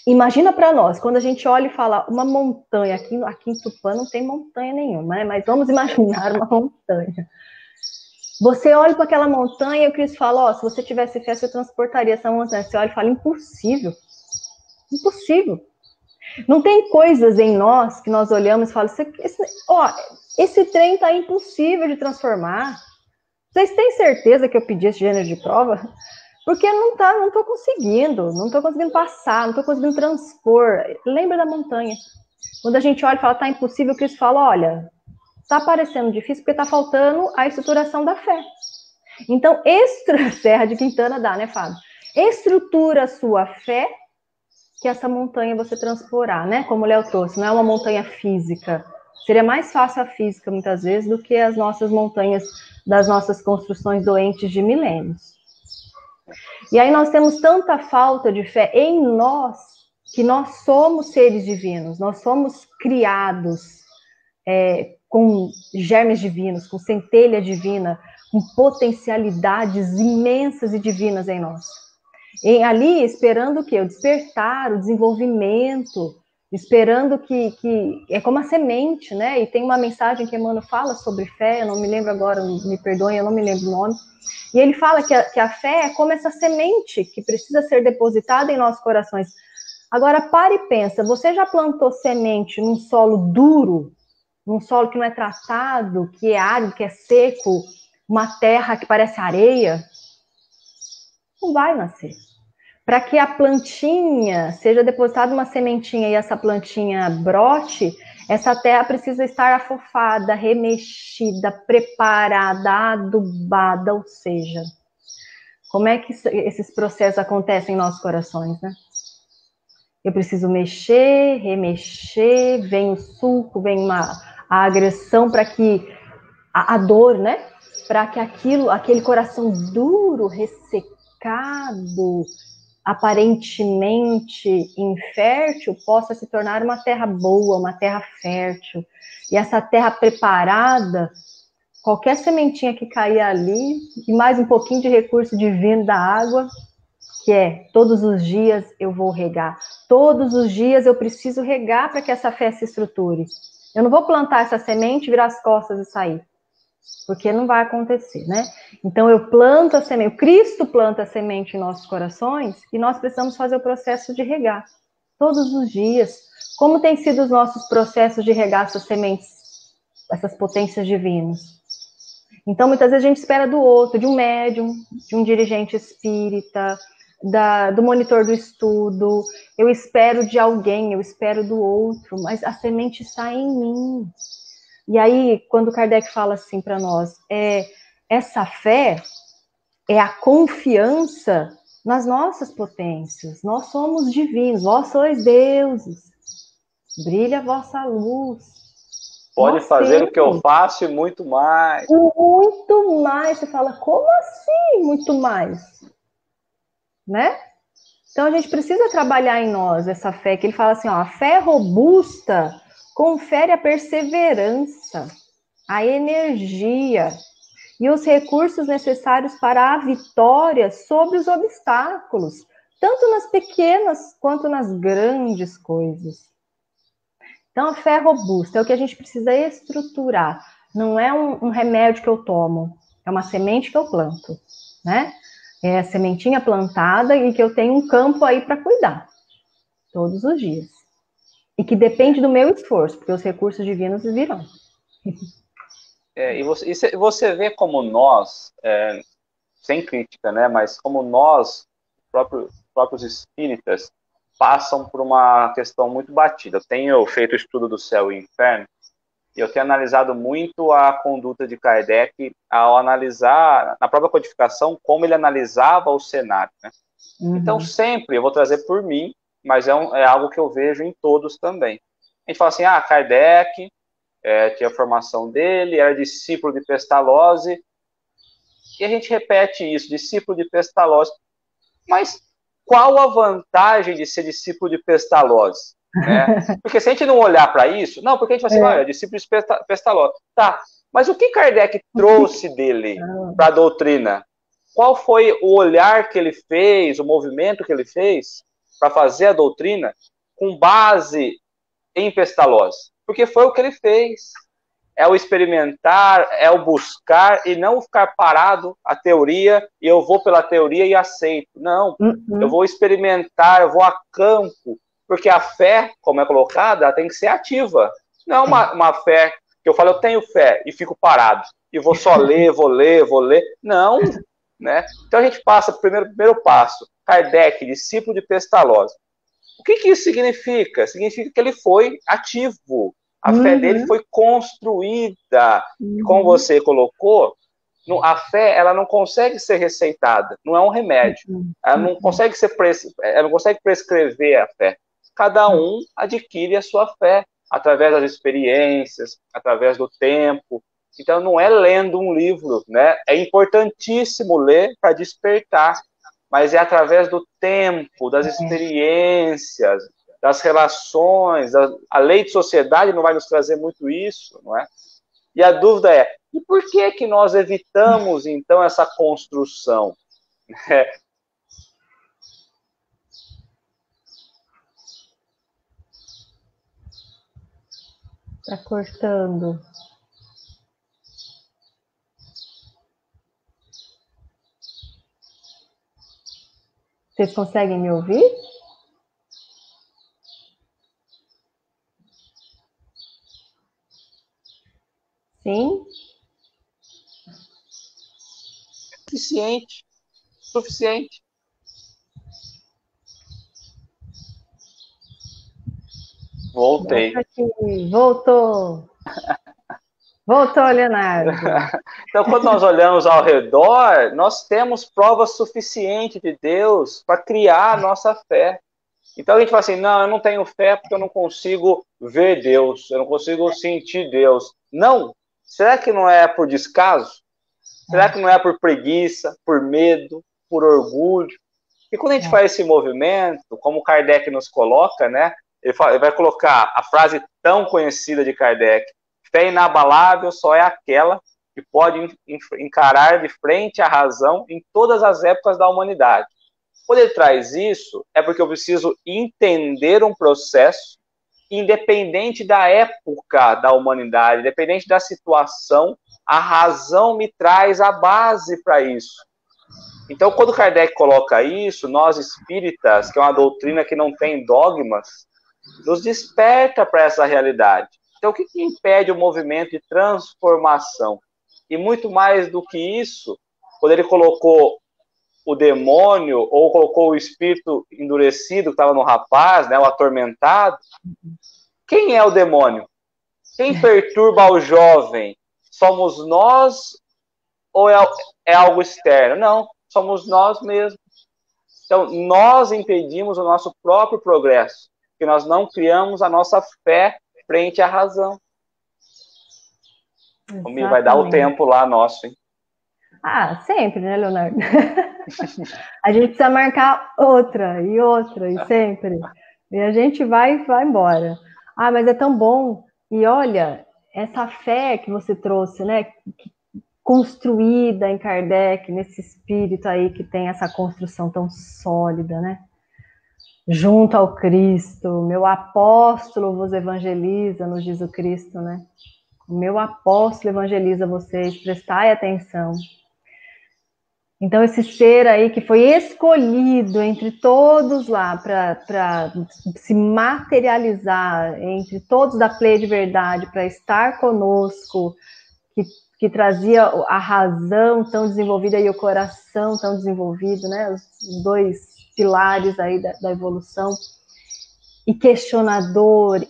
Imagina para nós, quando a gente olha e fala uma montanha, aqui em Tupã não tem montanha nenhuma, né? Mas vamos imaginar uma montanha. Você olha para aquela montanha e o Cristo fala, ó, se você tivesse fé, você transportaria essa montanha. Você olha e fala, impossível. Impossível. Não tem coisas em nós que nós olhamos e falamos, esse trem tá impossível de transformar. Vocês têm certeza que eu pedi esse gênero de prova? Porque não tô conseguindo passar, não tô conseguindo transpor. Lembra da montanha. Quando a gente olha e fala, tá impossível, o Cristo fala, olha, tá parecendo difícil porque tá faltando a estruturação da fé. Então, Serra de Quintana dá, né, Fábio? Estrutura a sua fé que essa montanha você transporar, né? Como o Léo trouxe, não é uma montanha física. Seria mais fácil a física, muitas vezes, do que as nossas montanhas das nossas construções doentes de milênios. E aí nós temos tanta falta de fé em nós, que nós somos seres divinos, nós somos criados com germes divinos, com centelha divina, com potencialidades imensas e divinas em nós. E ali esperando o quê? O despertar, o desenvolvimento, esperando que é como a semente, né? E tem uma mensagem que Emmanuel fala sobre fé, eu não me lembro agora, me perdoem, eu não me lembro o nome. E ele fala que a fé é como essa semente que precisa ser depositada em nossos corações. Agora, pare e pensa, você já plantou semente num solo duro, num solo que não é tratado, que é árido, que é seco, uma terra que parece areia? Não vai nascer. Para que a plantinha seja depositada uma sementinha e essa plantinha brote, essa terra precisa estar afofada, remexida, preparada, adubada, ou seja, como é que esses processos acontecem em nossos corações, né? Eu preciso mexer, remexer, vem o suco, vem a agressão para que a dor, né? Para que aquele coração duro, ressecado, aparentemente infértil, possa se tornar uma terra boa, uma terra fértil. E essa terra preparada, qualquer sementinha que cair ali, e mais um pouquinho de recurso divino da água, que é todos os dias eu vou regar. Todos os dias eu preciso regar para que essa fé se estruture. Eu não vou plantar essa semente, virar as costas e sair. Porque não vai acontecer, né? Então eu planto a semente, o Cristo planta a semente em nossos corações e nós precisamos fazer o processo de regar todos os dias. Como tem sido os nossos processos de regar essas sementes, essas potências divinas? Então muitas vezes a gente espera do outro, de um médium, de um dirigente espírita, do monitor do estudo, eu espero de alguém, eu espero do outro, mas a semente está em mim. E aí, quando Kardec fala assim para nós, essa fé é a confiança nas nossas potências. Nós somos divinos, vós sois deuses. Brilha a vossa luz. Pode fazer o que eu faço e muito mais. Muito mais. Você fala, como assim muito mais? Né? Então a gente precisa trabalhar em nós essa fé, que ele fala assim, ó, a fé robusta confere a perseverança, a energia e os recursos necessários para a vitória sobre os obstáculos, tanto nas pequenas quanto nas grandes coisas. Então, a fé robusta é o que a gente precisa estruturar. Não é um remédio que eu tomo, é uma semente que eu planto, né? É a sementinha plantada e que eu tenho um campo aí para cuidar, todos os dias. E que depende do meu esforço, porque os recursos divinos virão. E você vê como nós, sem crítica, né, mas como nós, próprios espíritas, passam por uma questão muito batida. Eu tenho feito o estudo do céu e inferno, e eu tenho analisado muito a conduta de Kardec ao analisar, na própria codificação, como ele analisava o cenário, né? Uhum. Então, sempre, eu vou trazer por mim, mas é algo que eu vejo em todos também. A gente fala assim, Kardec tinha a formação dele, era discípulo de Pestalozzi, e a gente repete isso, discípulo de Pestalozzi. Mas qual a vantagem de ser discípulo de Pestalozzi? Né? Porque se a gente não olhar para isso, não, porque a gente fala assim, é discípulo de Pestalozzi. Tá, mas o que Kardec trouxe dele para a doutrina? Qual foi o olhar que ele fez, o movimento que ele fez para fazer a doutrina com base em Pestalozzi? Porque foi o que ele fez. é o experimentar, é o buscar e não ficar parado a teoria e eu vou pela teoria e aceito. Não, eu vou experimentar, eu vou a campo, porque a fé, como é colocada, ela tem que ser ativa. Não uma fé que eu falo, eu tenho fé e fico parado e vou só ler, vou ler, vou ler. Não, né? Então a gente passa primeiro passo, Kardec, discípulo de Pestalozzi. O que isso significa? Significa que ele foi ativo. A fé dele foi construída. E como você colocou, a fé ela não consegue ser receitada, não é um remédio. Ela não consegue ela não consegue prescrever a fé. Cada um adquire a sua fé através das experiências, através do tempo. Então não é lendo um livro, né? É importantíssimo ler para despertar, mas é através do tempo, das experiências, das relações, a lei de sociedade não vai nos trazer muito isso, não é? E a dúvida é, e por que nós evitamos, então, essa construção? Tá cortando. Vocês conseguem me ouvir? Sim? Suficiente. Voltei. Voltou. Voltou, Leonardo. Então, quando nós olhamos ao redor, nós temos provas suficientes de Deus para criar a nossa fé. Então a gente fala assim, não, eu não tenho fé porque eu não consigo ver Deus, eu não consigo sentir Deus. Não. Será que não é por descaso? Será que não é por preguiça, por medo, por orgulho? E quando a gente faz esse movimento, como Kardec nos coloca, né? Ele vai colocar a frase tão conhecida de Kardec: fé inabalável só é aquela que pode encarar de frente a razão em todas as épocas da humanidade. Quando ele traz isso, é porque eu preciso entender um processo independente da época da humanidade, independente da situação, a razão me traz a base para isso. Então, quando Kardec coloca isso, nós espíritas, que é uma doutrina que não tem dogmas, nos desperta para essa realidade. Então, o que impede o movimento de transformação? E muito mais do que isso, quando ele colocou o demônio, ou colocou o espírito endurecido que estava no rapaz, né, o atormentado, quem é o demônio? Quem perturba o jovem? Somos nós ou é algo externo? Não, somos nós mesmos. Então, nós impedimos o nosso próprio progresso, porque nós não criamos a nossa fé frente à razão. Exatamente. Vai dar o tempo lá nosso, hein? Ah, sempre, né, Leonardo? A gente precisa marcar outra, e sempre. E a gente vai embora. Ah, mas é tão bom. E olha, essa fé que você trouxe, né? Construída em Kardec, nesse espírito aí que tem essa construção tão sólida, né? Junto ao Cristo, meu apóstolo vos evangeliza, nos diz o Cristo, né? O meu apóstolo evangeliza vocês, prestai atenção. Então, esse ser aí que foi escolhido entre todos lá para se materializar, entre todos da pleia de verdade, para estar conosco, que trazia a razão tão desenvolvida e o coração tão desenvolvido, né? Os dois pilares aí da evolução, e questionador,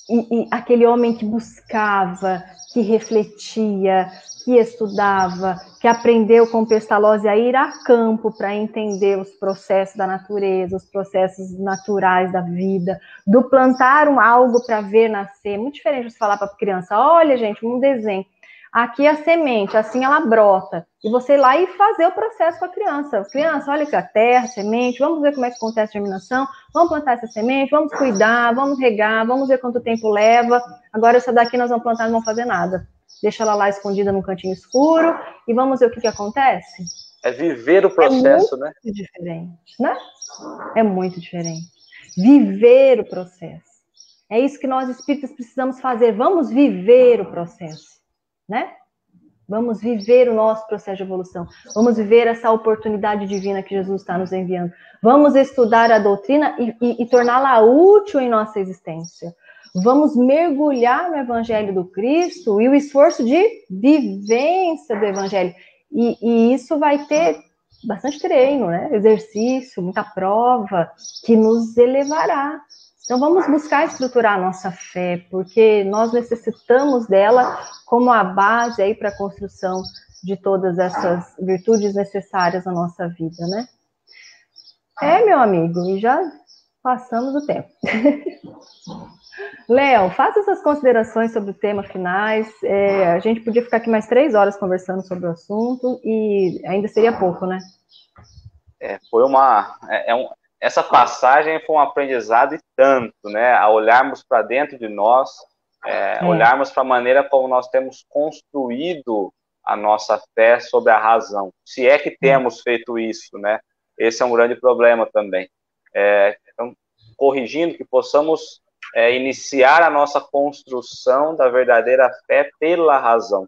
e aquele homem que buscava, que refletia, que estudava, que aprendeu com Pestalozzi a ir a campo para entender os processos da natureza, os processos naturais da vida, do plantar algo para ver nascer. Muito diferente de você falar para a criança, olha, gente, um desenho. Aqui é a semente, assim ela brota. E você ir lá e fazer o processo com a criança. Criança, olha aqui a terra, a semente, vamos ver como é que acontece a germinação, vamos plantar essa semente, vamos cuidar, vamos regar, vamos ver quanto tempo leva. Agora essa daqui nós vamos plantar e não vamos fazer nada. Deixa ela lá escondida num cantinho escuro e vamos ver o que acontece. É viver o processo, né? É muito diferente, né? É muito diferente. Viver o processo. É isso que nós espíritas precisamos fazer. Vamos viver o processo, né? Vamos viver o nosso processo de evolução. Vamos viver essa oportunidade divina que Jesus está nos enviando. Vamos estudar a doutrina e torná-la útil em nossa existência. Vamos mergulhar no Evangelho do Cristo e o esforço de vivência do Evangelho. E isso vai ter bastante treino, né? Exercício, muita prova, que nos elevará. Então, vamos buscar estruturar a nossa fé, porque nós necessitamos dela como a base aí para a construção de todas essas virtudes necessárias na nossa vida, né? Meu amigo, e já passamos o tempo. Léo, faça essas considerações sobre o tema finais. A gente podia ficar aqui mais 3 horas conversando sobre o assunto e ainda seria pouco, né? Essa passagem foi um aprendizado e tanto, né? A olharmos para dentro de nós, olharmos para a maneira como nós temos construído a nossa fé sobre a razão. Se é que temos feito isso, né? Esse é um grande problema também. Então, corrigindo, que possamos iniciar a nossa construção da verdadeira fé pela razão.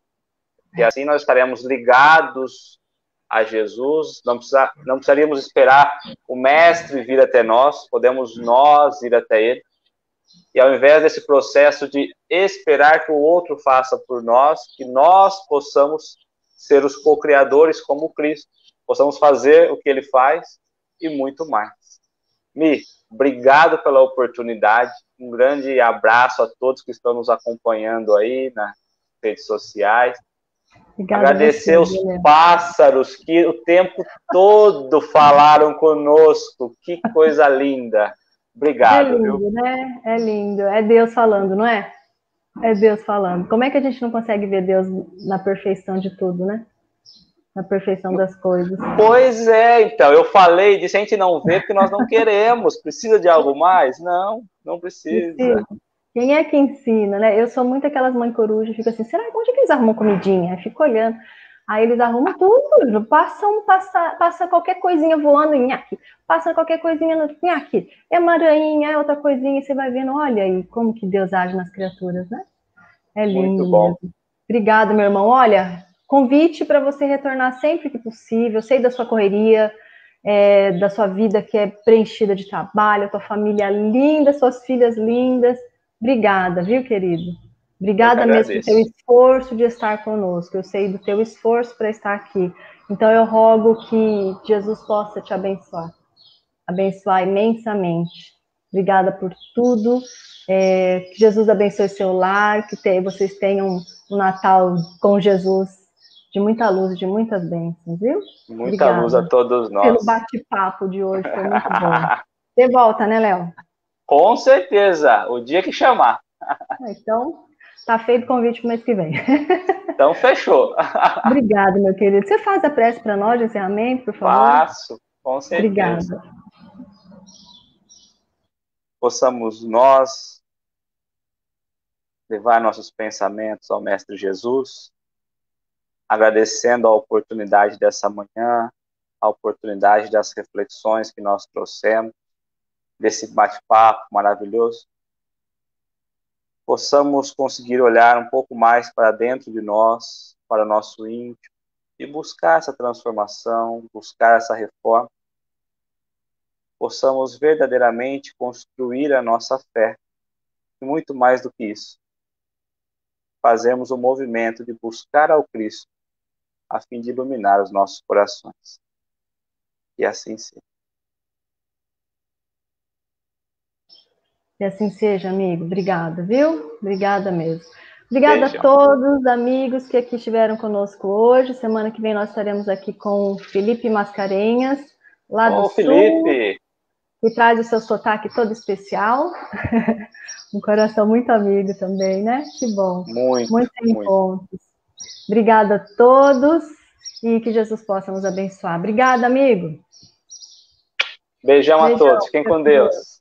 E assim nós estaremos ligados a Jesus, não precisaríamos esperar o mestre vir até nós, podemos nós ir até ele, e ao invés desse processo de esperar que o outro faça por nós, que nós possamos ser os co-criadores como Cristo, possamos fazer o que ele faz e muito mais. Mi, obrigado pela oportunidade, um grande abraço a todos que estão nos acompanhando aí nas redes sociais. Obrigada. Agradecer os pássaros que o tempo todo falaram conosco. Que coisa linda. Obrigado. É lindo, viu? Né? É lindo. É Deus falando, não é? É Deus falando. Como é que a gente não consegue ver Deus na perfeição de tudo, né? Na perfeição das coisas. Pois é, então. Eu falei disso, a gente não vê porque nós não queremos. Precisa de algo mais? Não, não precisa. Quem é que ensina, né? Eu sou muito aquelas mães corujas, fico assim, será onde é que eles arrumam comidinha? Eu fico olhando. Aí eles arrumam tudo, passa qualquer coisinha voando em aqui, passa qualquer coisinha no aqui. É uma aranha, é outra coisinha, e você vai vendo, olha aí como que Deus age nas criaturas, né? É lindo. Muito bom. Mesmo. Obrigada, meu irmão. Olha, convite para você retornar sempre que possível. Eu sei da sua correria, da sua vida que é preenchida de trabalho, a tua família linda, suas filhas lindas. Obrigada, viu, querido? Obrigada mesmo pelo teu esforço de estar conosco. Eu sei do teu esforço para estar aqui. Então, eu rogo que Jesus possa te abençoar imensamente. Obrigada por tudo. Que Jesus abençoe seu lar, que vocês tenham um Natal com Jesus de muita luz, de muitas bênçãos, viu? Muita Obrigada luz a todos nós. Pelo bate-papo de hoje, foi muito bom. Você volta, né, Léo? Com certeza, o dia que chamar. Então, tá feito o convite para o mês que vem. Então, fechou. Obrigada, meu querido. Você faz a prece para nós de encerramento, por favor? Faço, com certeza. Obrigada. Possamos nós levar nossos pensamentos ao Mestre Jesus, agradecendo a oportunidade dessa manhã, a oportunidade das reflexões que nós trouxemos, desse bate-papo maravilhoso, possamos conseguir olhar um pouco mais para dentro de nós, para o nosso íntimo, e buscar essa transformação, buscar essa reforma, possamos verdadeiramente construir a nossa fé, e muito mais do que isso, fazermos o movimento de buscar ao Cristo, a fim de iluminar os nossos corações. E assim seja. Que assim seja, amigo. Obrigada, viu? Obrigada mesmo. Obrigada a todos os amigos que aqui estiveram conosco hoje. Semana que vem nós estaremos aqui com o Felipe Mascarenhas, lá do Sul, Felipe! que traz o seu sotaque todo especial. Um coração muito amigo também, né? Que bom. Muitos encontros. Obrigada a todos e que Jesus possa nos abençoar. Obrigada, amigo. Beijão a todos. Fiquem com Deus.